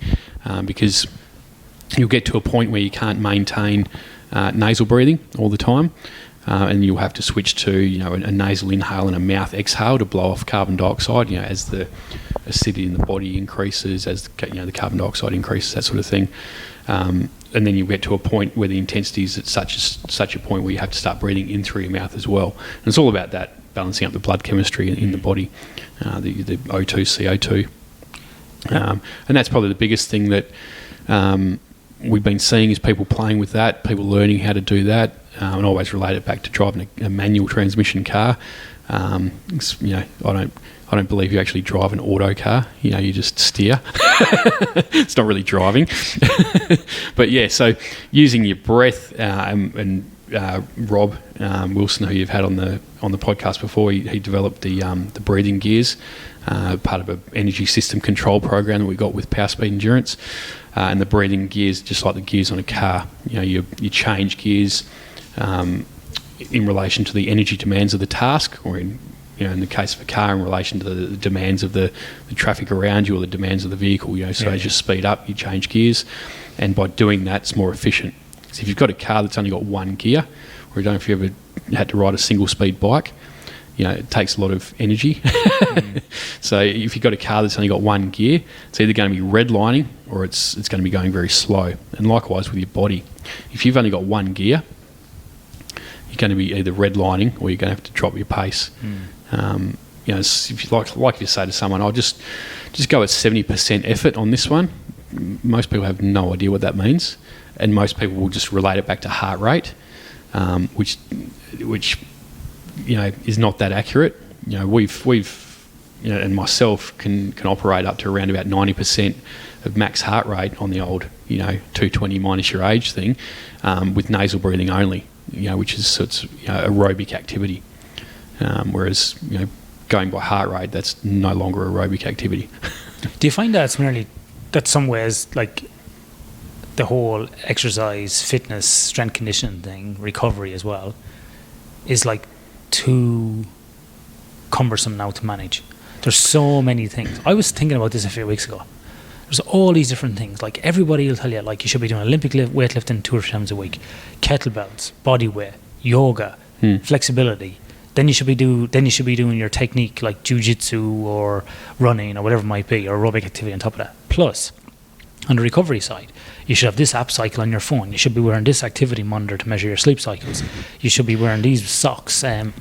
because you'll get to a point where you can't maintain nasal breathing all the time, and you'll have to switch to a nasal inhale and a mouth exhale to blow off carbon dioxide. As the acidity in the body increases, as the carbon dioxide increases, that sort of thing. And then you get to a point where the intensity is at such a point where you have to start breathing in through your mouth as well. And it's all about that, balancing up the blood chemistry in the body, the O2, CO2. And that's probably the biggest thing that we've been seeing, is people playing with that, people learning how to do that. And I always relate it back to driving a manual transmission car. I don't believe you actually drive an auto car. You just steer. It's not really driving. But yeah, so using your breath, and Rob Wilson, who you've had on the podcast before, he developed the breathing gears, part of an energy system control program that we got with Power Speed Endurance. And the breathing gears, just like the gears on a car, you change gears in relation to the energy demands of the task, or in the case of a car, in relation to the demands of the traffic around you, or the demands of the vehicle. So as you speed up, you change gears, and by doing that, it's more efficient. So if you've got a car that's only got one gear, or I don't know if you ever had to ride a single-speed bike, it takes a lot of energy. So if you've got a car that's only got one gear, it's either going to be redlining or it's going to be going very slow. And likewise with your body. If you've only got one gear, you're going to be either redlining or you're going to have to drop your pace. If you like you say to someone, I'll just go at 70% effort on this one. Most people have no idea what that means. And most people will just relate it back to heart rate, which is not that accurate. We've and myself can operate up to around about 90% of max heart rate on the old 220 minus your age thing, with nasal breathing only, which is aerobic activity, whereas going by heart rate, that's no longer aerobic activity. Do you find that that some ways, like the whole exercise, fitness, strength conditioning thing, recovery as well, is like too cumbersome now to manage? There's so many things. I was thinking about this a few weeks ago. There's all these different things. Like everybody will tell you, like you should be doing Olympic weightlifting 2 or 3 times a week, kettlebells, body weight, yoga, flexibility. Then you should be doing your technique like jiu-jitsu or running or whatever it might be, or aerobic activity on top of that. Plus, on the recovery side, you should have this app cycle on your phone. You should be wearing this activity monitor to measure your sleep cycles. You should be wearing these socks at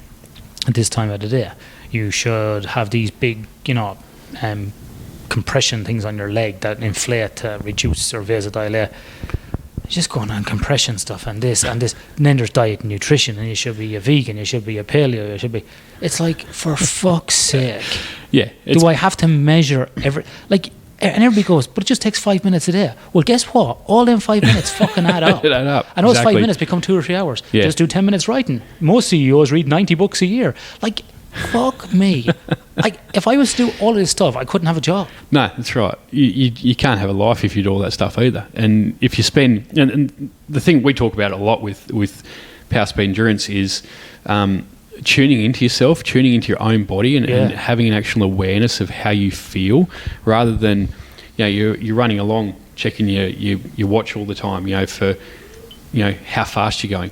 this time of the day. You should have these big, compression things on your leg that inflate to reduce or vasodilate. Just going on compression stuff and this. And then there's diet and nutrition, and you should be a vegan, you should be a paleo, it's like, for fuck's sake. Yeah. Do I have to measure and everybody goes, but it just takes 5 minutes a day. Well, guess what? All them 5 minutes fucking add up. Add up. And those Exactly. 5 minutes become 2 or 3 hours. Yeah. Just do 10 minutes writing. Most CEOs read 90 books a year. Like, fuck me. If I was to do all of this stuff, I couldn't have a job. No, that's right. You can't have a life if you do all that stuff either. And if you spend, and the thing we talk about a lot with Power Speed Endurance is tuning into yourself, tuning into your own body, and having an actual awareness of how you feel, rather than you're running along checking your watch all the time, for how fast you're going.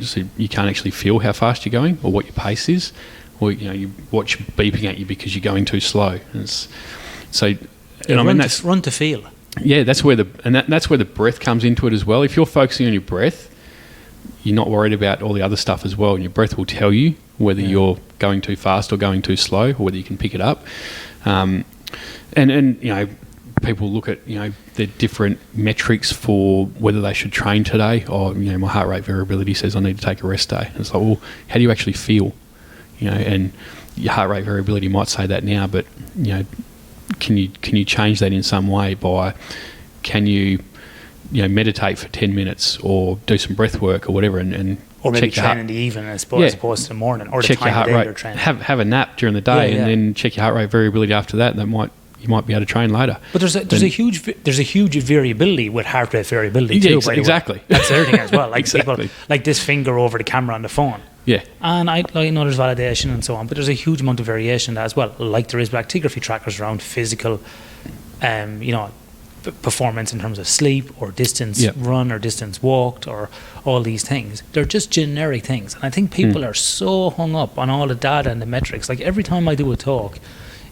So you can't actually feel how fast you're going or what your pace is. Or you watch beeping at you because you're going too slow. That's run to feel. Yeah, that's where the breath comes into it as well. If you're focusing on your breath, you're not worried about all the other stuff as well. And your breath will tell you whether you're going too fast or going too slow, or whether you can pick it up. And people look at the different metrics for whether they should train today. Or my heart rate variability says I need to take a rest day. And it's like, well, how do you actually feel? And your heart rate variability might say that now, but can you change that in some way by meditate for 10 minutes or do some breath work or whatever, and or maybe train in the evening as opposed to the morning, or check the time your heart of day rate. you're training. Have a nap during the day, and then check your heart rate variability after that. You might be able to train later. But there's a huge variability with heart rate variability too. Exactly. That's the other thing as well. Like exactly. people, like this finger over the camera on the phone. Yeah. And I know there's validation and so on, but there's a huge amount of variation there as well. Like there is actigraphy trackers around physical, performance in terms of sleep or distance run or distance walked or all these things. They're just generic things. And I think people are so hung up on all the data and the metrics. Like every time I do a talk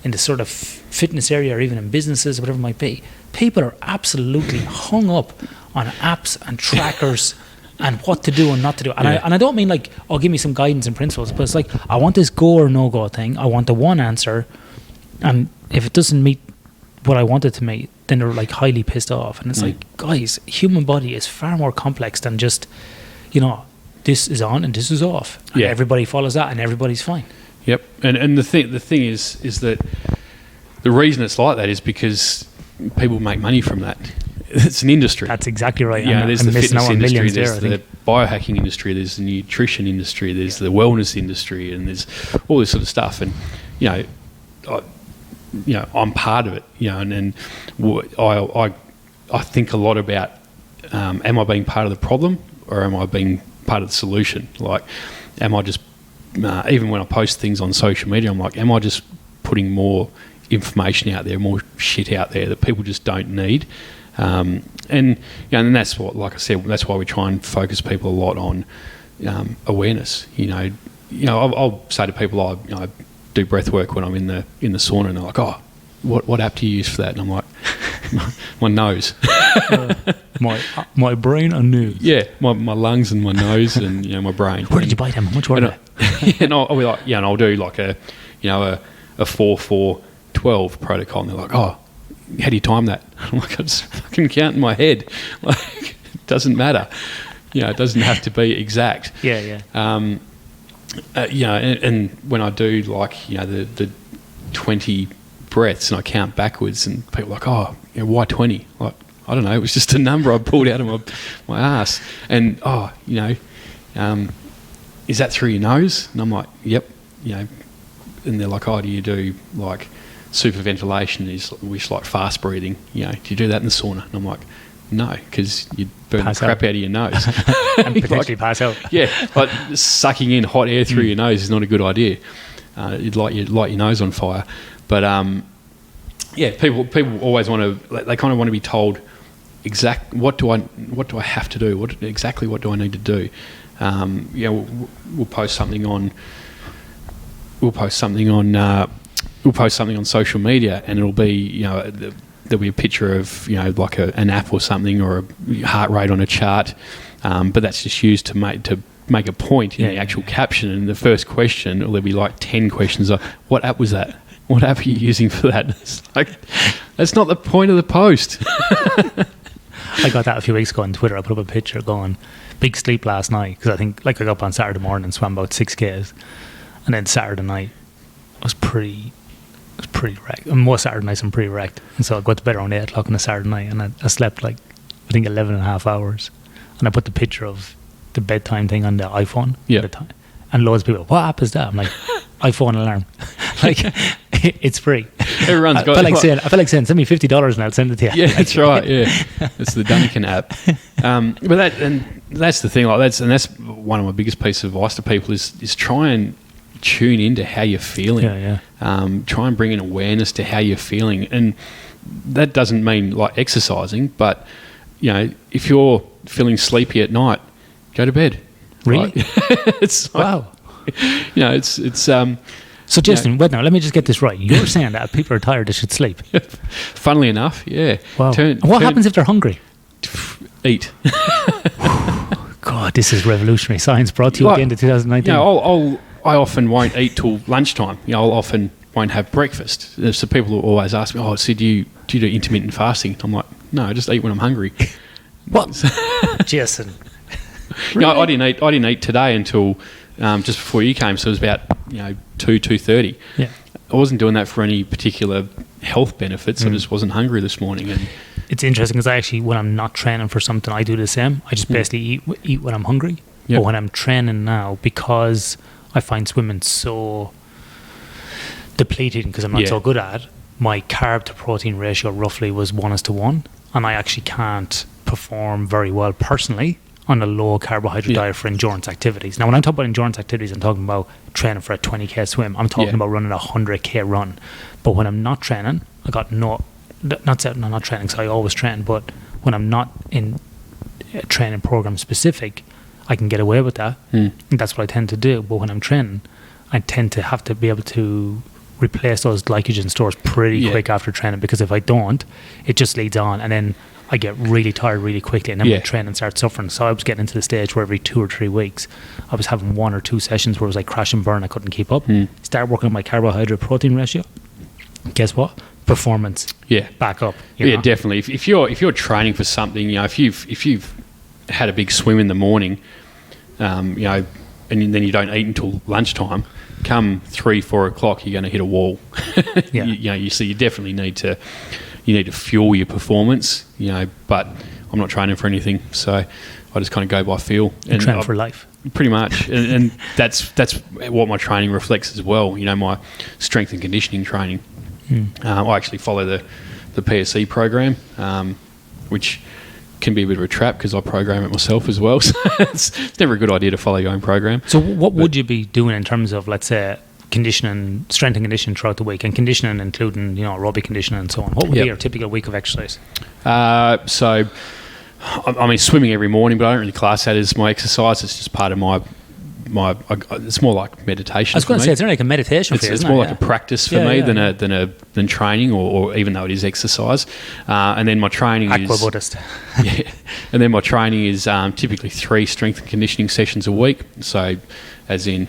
in the sort of fitness area or even in businesses, whatever it might be, people are absolutely hung up on apps and trackers and what to do and not to do. And I don't mean like, give me some guidance and principles, but it's like, I want this go or no go thing. I want the one answer. And if it doesn't meet what I want it to meet, then they're like highly pissed off. And it's like, guys, human body is far more complex than just, this is on and this is off. And everybody follows that and everybody's fine. Yep. And the thing is that the reason it's like that is because people make money from that. It's an industry. That's exactly right. There's the fitness industry, there's the biohacking industry, there's the nutrition industry, there's the wellness industry, and there's all this sort of stuff. And I'm part of it. And I think a lot about am I being part of the problem or am I being part of the solution? Like, am I just even when I post things on social media, I'm like, am I just putting more information out there, more shit out there that people just don't need? And that's what, like I said, that's why we try and focus people a lot on awareness. I'll say to people, I do breath work when I'm in the sauna, and they're like, "Oh, what app do you use for that?" And I'm like, "My nose, my brain and nose." Yeah, my lungs and my nose and my brain. Where did you buy them? How much were they? And I'll be like, and I'll do like a 4-4-12 protocol, and they're like, "Oh, how do you time that?" I'm like, I just fucking count in my head. Like, it doesn't matter. It doesn't have to be exact. Yeah. And when I do like, the 20 breaths and I count backwards, and people are like, "Oh, why 20?" Like, I don't know. It was just a number I pulled out of my ass. And, is that through your nose? And I'm like, yep. And they're like, "Oh, do you do like super ventilation, which like fast breathing, do you do that in the sauna?" And I'm like, no, because you'd burn the crap out of your nose. And potentially pass out. Yeah, like sucking in hot air through your nose is not a good idea. You'd light your nose on fire. But people always they kind of want to be told what do I have to do? What do I need to do? We'll post something on social media, and it'll be, there'll be a picture of, like an app or something, or a heart rate on a chart, but that's just used to make a point in the actual caption. And the first question, there'll be like 10 questions like, what app was that? What app are you using for that? It's like, that's not the point of the post. I got that a few weeks ago on Twitter. I put up a picture going, big sleep last night, because I think, like, I got up on Saturday morning and swam about 6Ks, and then Saturday night I was pretty wrecked. And most Saturday nights I'm pretty wrecked, and so I got to bed around 8 o'clock on a Saturday night, and I slept like, I think 11 and a half hours, and I put the picture of the bedtime thing on the iPhone. Yeah. And loads of people, what app is that? I'm like, iPhone alarm. Like, it's free. Everyone's got. I feel like saying, send me $50 and I'll send it to you. Yeah, that's right. Yeah, it's the Duncan app. But that's the thing. Like, that's one of my biggest pieces of advice to people is try and tune into how you're feeling. Yeah. Try and bring an awareness to how you're feeling, and that doesn't mean like exercising, but if you're feeling sleepy at night, go to bed. Really? Like, it's like, wow. It's So, Jason, wait now, let me just get this right. You're saying that if people are tired, they should sleep. Funnily enough, yeah. Wow. What happens if they're hungry? Eat. God, this is revolutionary science brought to you at the end of 2019. I often won't eat till lunchtime. I'll often won't have breakfast. So people will always ask me, "Oh, so do you do intermittent fasting?" I'm like, "No, I just eat when I'm hungry." What, Jason? Really? I didn't eat today until just before you came. So it was about 2:30. Yeah. I wasn't doing that for any particular health benefits. I just wasn't hungry this morning. And it's interesting because I actually, when I'm not training for something, I do the same. I just basically eat when I'm hungry. Yep. But when I'm training now, because I find swimming so depleting because I'm not so good at it, my carb to protein ratio roughly was 1:1, and I actually can't perform very well personally on a low carbohydrate diet for endurance activities. Now, when I'm talking about endurance activities, I'm talking about training for a 20k swim. I'm talking about running a 100k run. But when I'm not training, I got not training, so I always train, but when I'm not in a training program specific, I can get away with that. And that's what I tend to do. But when I'm training, I tend to have to be able to replace those glycogen stores pretty quick after training, because if I don't, it just leads on, and then I get really tired really quickly, and then my training starts suffering. So I was getting into the stage where every 2 or 3 weeks I was having 1 or 2 sessions where it was like crash and burn. I couldn't keep up. Start working on my carbohydrate protein ratio. Guess what? Performance. Back up. You know? Definitely. If you're training for something, if you've had a big swim in the morning, and then you don't eat until lunchtime, come 3-4 o'clock, you're going to hit a wall. Yeah. You definitely need to fuel your performance. But I'm not training for anything, so I just kind of go by feel. And train for life. Pretty much, and that's what my training reflects as well. My strength and conditioning training. I actually follow the PSC program, which can be a bit of a trap because I program it myself as well. So it's never a good idea to follow your own program. So what would you be doing in terms of, let's say, conditioning, strength and conditioning throughout the week, and conditioning including aerobic conditioning and so on? What would be your typical week of exercise? So, I mean, swimming every morning, but I don't really class that as my exercise. It's just part of my it's more like meditation. I was going to say, it's not like a meditation for you, it's more like a practice for me than training, or even though it is exercise. And then my training is Buddhist. Yeah, and then my training is typically 3 strength and conditioning sessions a week. So, as in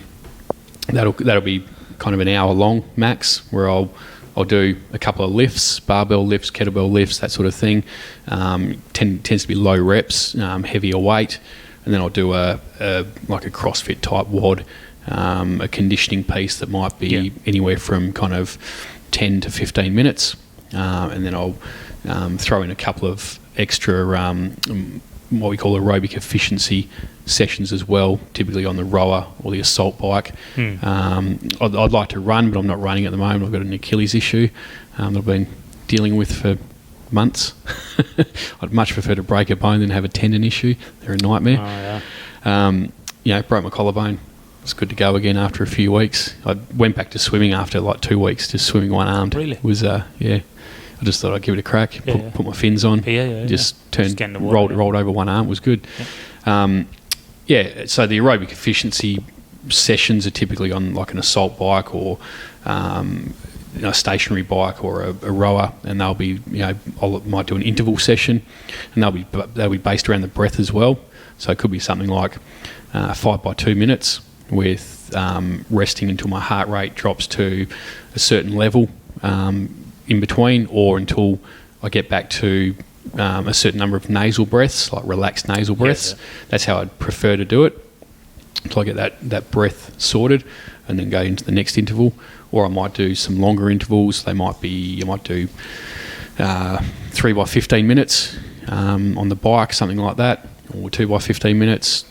that'll be kind of an hour long max, where I'll do a couple of lifts, barbell lifts, kettlebell lifts, that sort of thing. Tends to be low reps, heavier weight. And then I'll do a CrossFit type WOD, a conditioning piece that might be anywhere from kind of 10 to 15 minutes. And then I'll throw in a couple of extra what we call aerobic efficiency sessions as well, typically on the rower or the assault bike. I'd like to run, but I'm not running at the moment. I've got an Achilles issue that I've been dealing with for months. I'd much prefer to break a bone than have a tendon issue. They're a nightmare. Broke my collarbone. It's good to go again after a few weeks. I went back to swimming after like 2 weeks, just swimming one-armed. Really? It was I just thought I'd give it a crack. Put my fins on. Rolled over one arm. It was good. Yeah. So the aerobic efficiency sessions are typically on like an assault bike or a stationary bike or a rower, and they'll be, I might do an interval session, and they'll be based around the breath as well. So it could be something like 5 by 2 minutes with resting until my heart rate drops to a certain level in between, or until I get back to a certain number of nasal breaths, like relaxed nasal breaths. Yeah. That's how I'd prefer to do it, until I get that breath sorted, and then go into the next interval. Or I might do some longer intervals. You might do 3 by 15 minutes on the bike, something like that, or 2 by 15 minutes,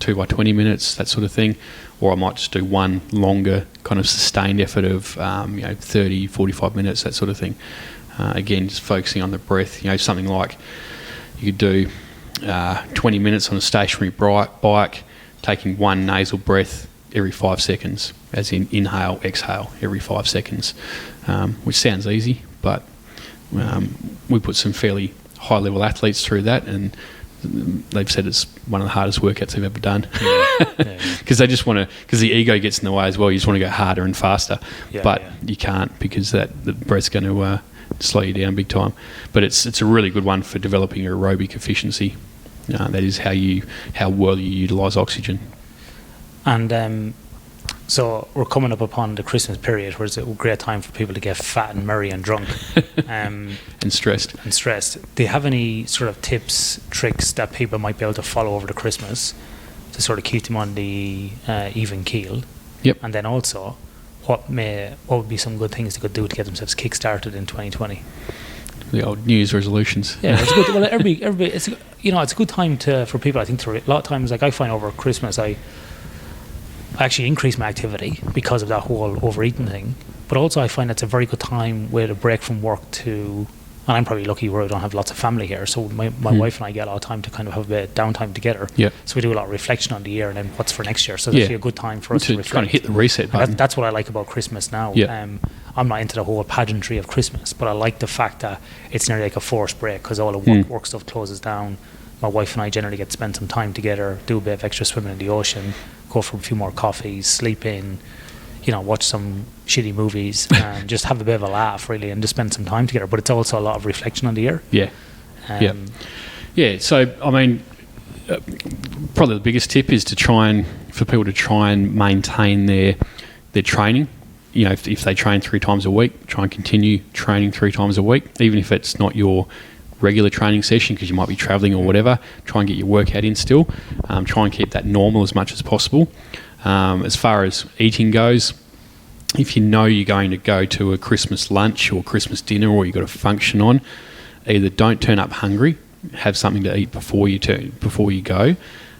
2 by 20 minutes, that sort of thing. Or I might just do one longer kind of sustained effort of 30, 45 minutes, that sort of thing. Again, just focusing on the breath. Something like you could do 20 minutes on a stationary bike, taking one nasal breath every 5 seconds, as in inhale, exhale every 5 seconds, which sounds easy, but we put some fairly high-level athletes through that, and they've said it's one of the hardest workouts they've ever done. Because they just want to, because the ego gets in the way as well. You just want to go harder and faster, but you can't, because the breath's going to slow you down big time. But it's a really good one for developing your aerobic efficiency. That is how well you utilise oxygen. And so we're coming up upon the Christmas period, where it's a great time for people to get fat and merry and drunk. And stressed. Do you have any sort of tips, tricks that people might be able to follow over the Christmas to sort of keep them on the even keel? Yep. And then also, what would be some good things they could do to get themselves kick-started in 2020? The old New Year's resolutions. Yeah, it's good. Well, everybody, it's a good time for people. I think a lot of times, like I find over Christmas, I actually increase my activity because of that whole overeating thing. But also I find it's a very good time with a break from work and I'm probably lucky where I don't have lots of family here, so my wife and I get a lot of time to kind of have a bit of downtime together. Yeah. So we do a lot of reflection on the year and then what's for next year. So it's actually a good time for us to reflect. Kind of hit the reset button. That's what I like about Christmas now. Yeah. I'm not into the whole pageantry of Christmas, but I like the fact that it's nearly like a forced break, because all the work stuff closes down. My wife and I generally get to spend some time together, do a bit of extra swimming in the ocean, go for a few more coffees, sleep in, watch some shitty movies, and just have a bit of a laugh, really, and just spend some time together. But it's also a lot of reflection on the year. Yeah. So, I mean, probably the biggest tip is for people to try and maintain their training. If they train 3 times a week, try and continue training 3 times a week, even if it's not your regular training session, because you might be travelling or whatever. Try and get your workout in still. Try and keep that normal as much as possible. As far as eating goes, if you know you're going to go to a Christmas lunch or Christmas dinner, or you've got a function on, either don't turn up hungry, have something to eat before you go,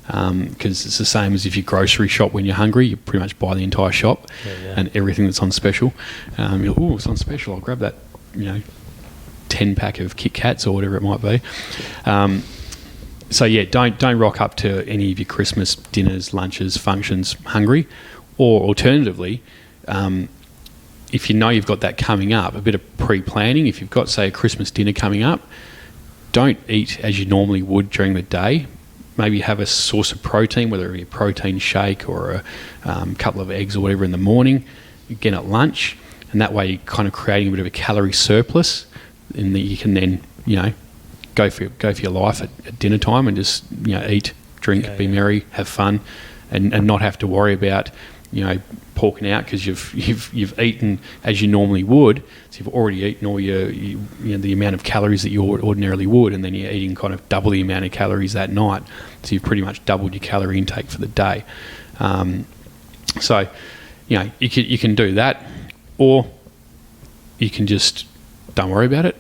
because it's the same as if you grocery shop when you're hungry. You pretty much buy the entire shop and everything that's on special. You're like, it's on special, I'll grab that 10 pack of Kit Kats or whatever it might be. So yeah, don't rock up to any of your Christmas dinners, lunches, functions hungry. Or alternatively, if you know you've got that coming up, a bit of pre-planning. If you've got, say, a Christmas dinner coming up, don't eat as you normally would during the day. Maybe have a source of protein, whether it be a protein shake or a couple of eggs or whatever in the morning, again at lunch, and that way you're kind of creating a bit of a calorie surplus, and that you can then go for your life at dinner time and just eat, drink, be merry, have fun, and not have to worry about porking out because you've eaten as you normally would. So you've already eaten all the amount of calories that you ordinarily would, and then you're eating kind of double the amount of calories that night. So you've pretty much doubled your calorie intake for the day. So you can do that, or you can just don't worry about it.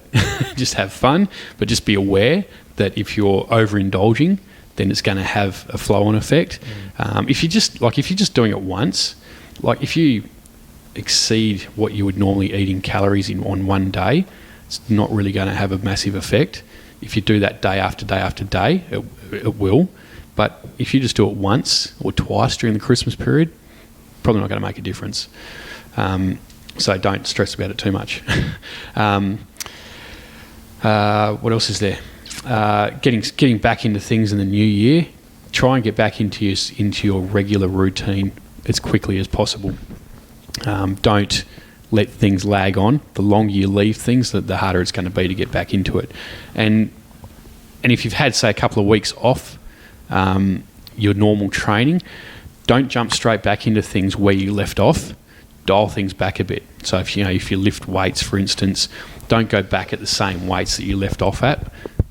Just have fun, but just be aware that if you're overindulging, then it's going to have a flow-on effect. If you're just doing it once, like if you exceed what you would normally eat in calories on one day, it's not really going to have a massive effect. If you do that day after day after day, it will. But if you just do it once or twice during the Christmas period, probably not going to make a difference. So don't stress about it too much. What else is there? Getting back into things in the new year. Try and get back into your regular routine as quickly as possible. Don't let things lag on. The longer you leave things, the harder it's going to be to get back into it. And if you've had, say, a couple of weeks off your normal training, don't jump straight back into things where you left off. Dial things back a bit. So if you lift weights, for instance, don't go back at the same weights that you left off at.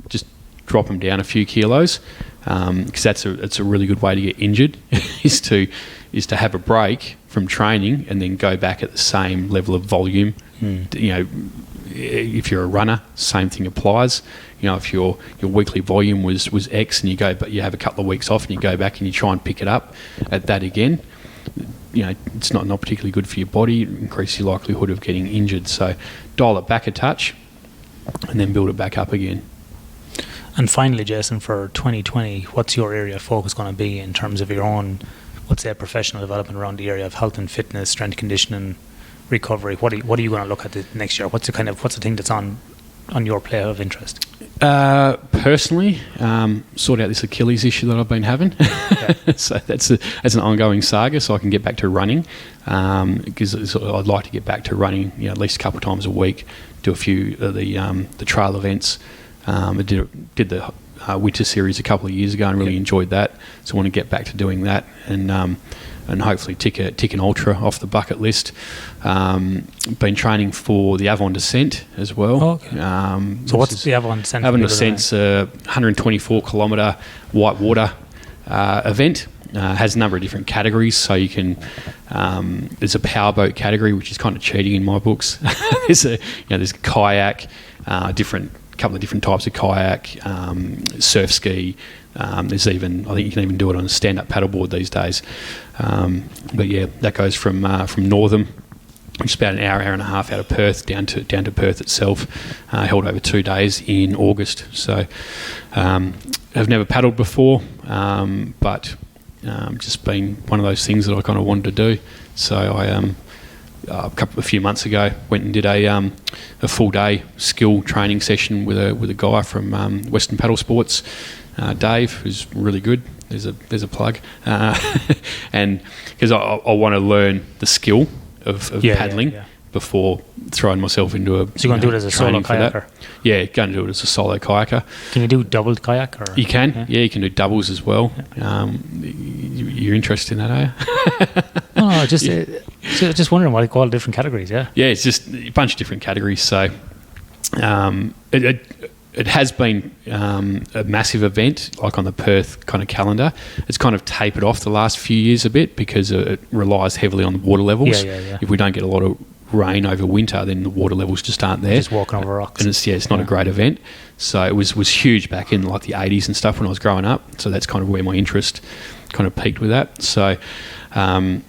Just drop them down a few kilos, because that's a really good way to get injured. is to have a break from training and then go back at the same level of volume. If you're a runner, same thing applies. If your weekly volume was X and you have a couple of weeks off and you go back and you try and pick it up at that again, it's not particularly good for your body. It increases your likelihood of getting injured. So dial it back a touch and then build it back up again. And finally, Jason, for 2020, what's your area of focus going to be in terms of your own, let's say, professional development around the area of health and fitness, strength conditioning, recovery? What are you going to look at next year? What's the thing that's on your plate of interest? Personally, sort out this Achilles issue that I've been having. So that's an ongoing saga, so I can get back to running, because I'd like to get back to running at least a couple of times a week, do a few of the trail events. I did the winter series a couple of years ago and really enjoyed that, so I want to get back to doing that and hopefully tick an ultra off the bucket list. Been training for the Avon Descent as well. Oh, okay. So what's the Avon Descent? Avon Descent's a 124 kilometre whitewater event. Has a number of different categories, so you can. There's a powerboat category, which is kind of cheating in my books. There's kayak, couple of different types of kayak, surf ski. There's even, I think you can even do it on a stand-up paddleboard these days. But yeah, that goes from Northam, which is about an hour and a half out of Perth, down to Perth itself. Held over 2 days in August. So I've never paddled before, but just been one of those things that I kind of wanted to do. So I a few months ago went and did a full day skill training session with a guy from Western Paddle Sports, Dave, who's really good. There's a plug, and because I want to learn the skill of paddling before throwing myself into a. So you're going to do it as a solo kayaker? Yeah, going to do it as a solo kayaker. Can you do doubled kayak? Or? You can, yeah, you can do doubles as well. Yeah. You're interested in that, are you? Just wondering what they call different categories, yeah? Yeah, it's just a bunch of different categories. So it it has been a massive event, like on the Perth kind of calendar. It's kind of tapered off the last few years a bit because it relies heavily on the water levels. Yeah. If we don't get a lot of rain over winter, then the water levels just aren't there. Just walking over rocks. And it's not a great event. So it was huge back in like the 80s and stuff when I was growing up. So that's kind of where my interest kind of peaked with that. So I'm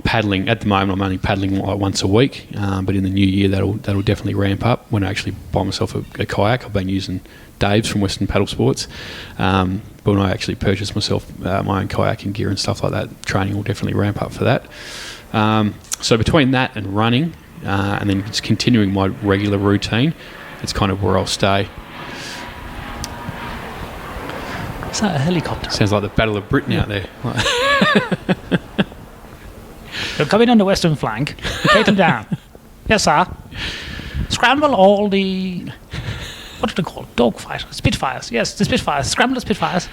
paddling at the moment. I'm only paddling like once a week, but in the new year that'll definitely ramp up when I actually buy myself a kayak. I've been using Dave's from Western Paddle Sports, but when I actually purchase myself my own kayaking gear and stuff like that, training will definitely ramp up for that. So between that and running, and then just continuing my regular routine, it's kind of where I'll stay. Is that a helicopter? Sounds like the Battle of Britain out there. They're coming on the western flank. Take them down. Yes, sir. Scramble all the... What do they call it? Dogfighters. Spitfires. Yes, the Spitfires. Scramble the Spitfires.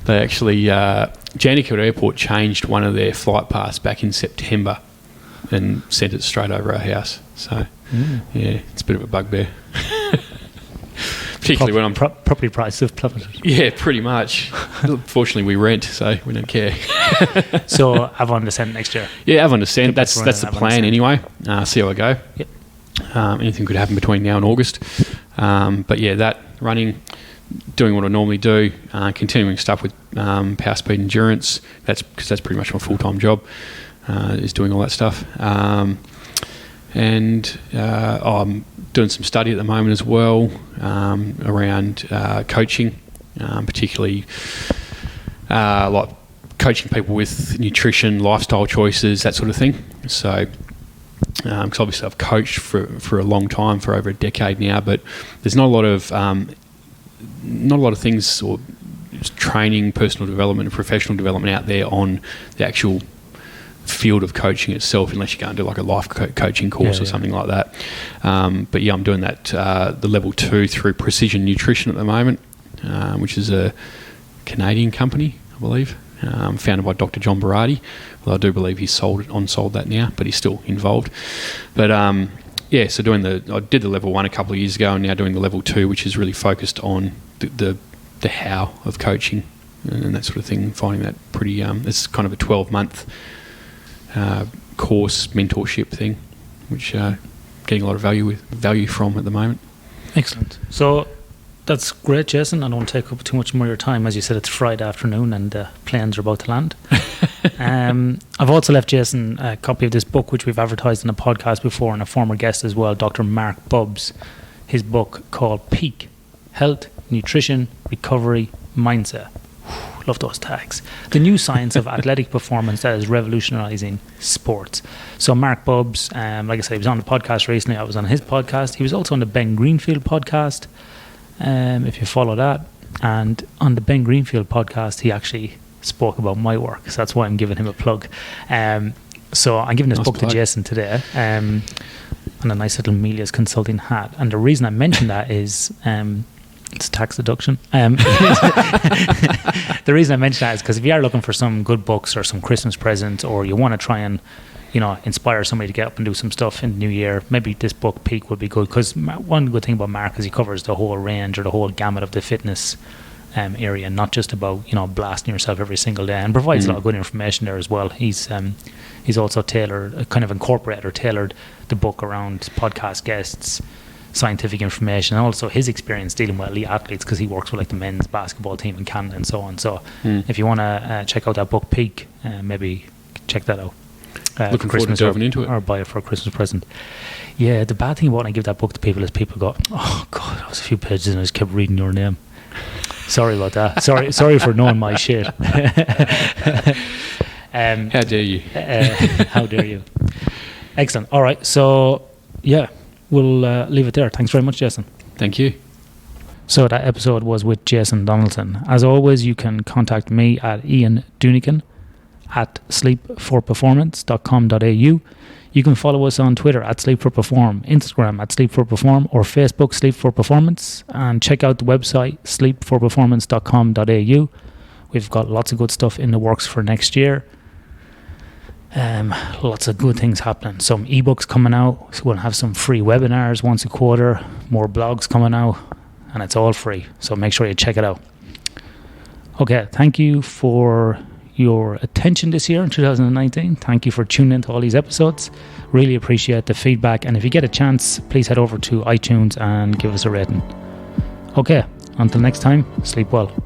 They actually... Jandakot Airport changed one of their flight paths back in September and sent it straight over our house. So, yeah, it's a bit of a bugbear. Particularly when I'm... property prices have plummeted. Yeah, pretty much. Fortunately, we rent, so we don't care. So, Avon Descent next year? Yeah, Avon Descent. That's the plan anyway. See how I go. Yep. Anything could happen between now and August. But yeah, that running, doing what I normally do, continuing stuff with power speed endurance. That's because that's pretty much my full-time job, is doing all that stuff. And I'm doing some study at the moment as well around coaching, particularly like coaching people with nutrition, lifestyle choices, that sort of thing. So, because obviously I've coached for a long time, for over a decade now, but there's not a lot of things or training, personal development, and professional development out there on the actual field of coaching itself, unless you go and do like a life coaching course or something like that. But yeah, I'm doing that the level 2 through Precision Nutrition at the moment, which is a Canadian company, I believe, founded by Dr. John Berardi. Well, I do believe he's sold that now, but he's still involved. But yeah, so I did the level 1 a couple of years ago, and now doing the level 2, which is really focused on the how of coaching and that sort of thing. Finding that pretty it's kind of a 12-month course mentorship thing, which getting a lot of value from at the moment. Excellent. So that's great, Jason. I don't want to take up too much more of your time. As you said, it's Friday afternoon and planes are about to land. I've also left Jason a copy of this book, which we've advertised in a podcast before, and a former guest as well, Dr. Mark Bubbs. His book called Peak: Health, Nutrition, Recovery, Mindset. Love those tags. The new science of athletic performance that is revolutionizing sports. So Mark Bubbs, like I said, he was on the podcast recently. I was on his podcast. He was also on the Ben Greenfield podcast, if you follow that. And on the Ben Greenfield podcast, he actually spoke about my work. So that's why I'm giving him a plug. So I'm giving this book to Jason today, and a nice little Melia's Consulting hat. And the reason I mention that is... it's tax deduction. The reason I mention that is because if you are looking for some good books or some Christmas presents, or you want to try and, inspire somebody to get up and do some stuff in the new year, maybe this book, Peak, would be good. Because one good thing about Mark is he covers the whole range or the whole gamut of the fitness area, not just about blasting yourself every single day, and provides a lot of good information there as well. He's also tailored the book around podcast guests, scientific information, and also his experience dealing with elite athletes, because he works with like the men's basketball team in Canada and so on. So if you want to check out that book, Peak, maybe check that out. Looking forward to delving into it. Or buy it for a Christmas present. Yeah, the bad thing about when I give that book to people is people go, oh God, that was a few pages and I just kept reading your name. Sorry about that. Sorry for knowing my shit. How dare you? How dare you? Excellent. All right, so yeah, we'll leave it there. Thanks very much, Jason. Thank you. So that episode was with Jason Donaldson. As always, you can contact me at Ian Dunican at sleep4performance.com.au. You can follow us on Twitter at Sleep4Perform, Instagram at Sleep4Perform, or Facebook Sleep4Performance, and check out the website sleep4performance.com.au. We've got lots of good stuff in the works for next year. Lots of good things happening. Some ebooks coming out. So we'll have some free webinars once a quarter, more blogs coming out, and it's all free. So make sure you check it out. Okay, thank you for your attention this year in 2019. Thank you for tuning into all these episodes. Really appreciate the feedback. And if you get a chance, please head over to iTunes and give us a rating. Okay, until next time, sleep well.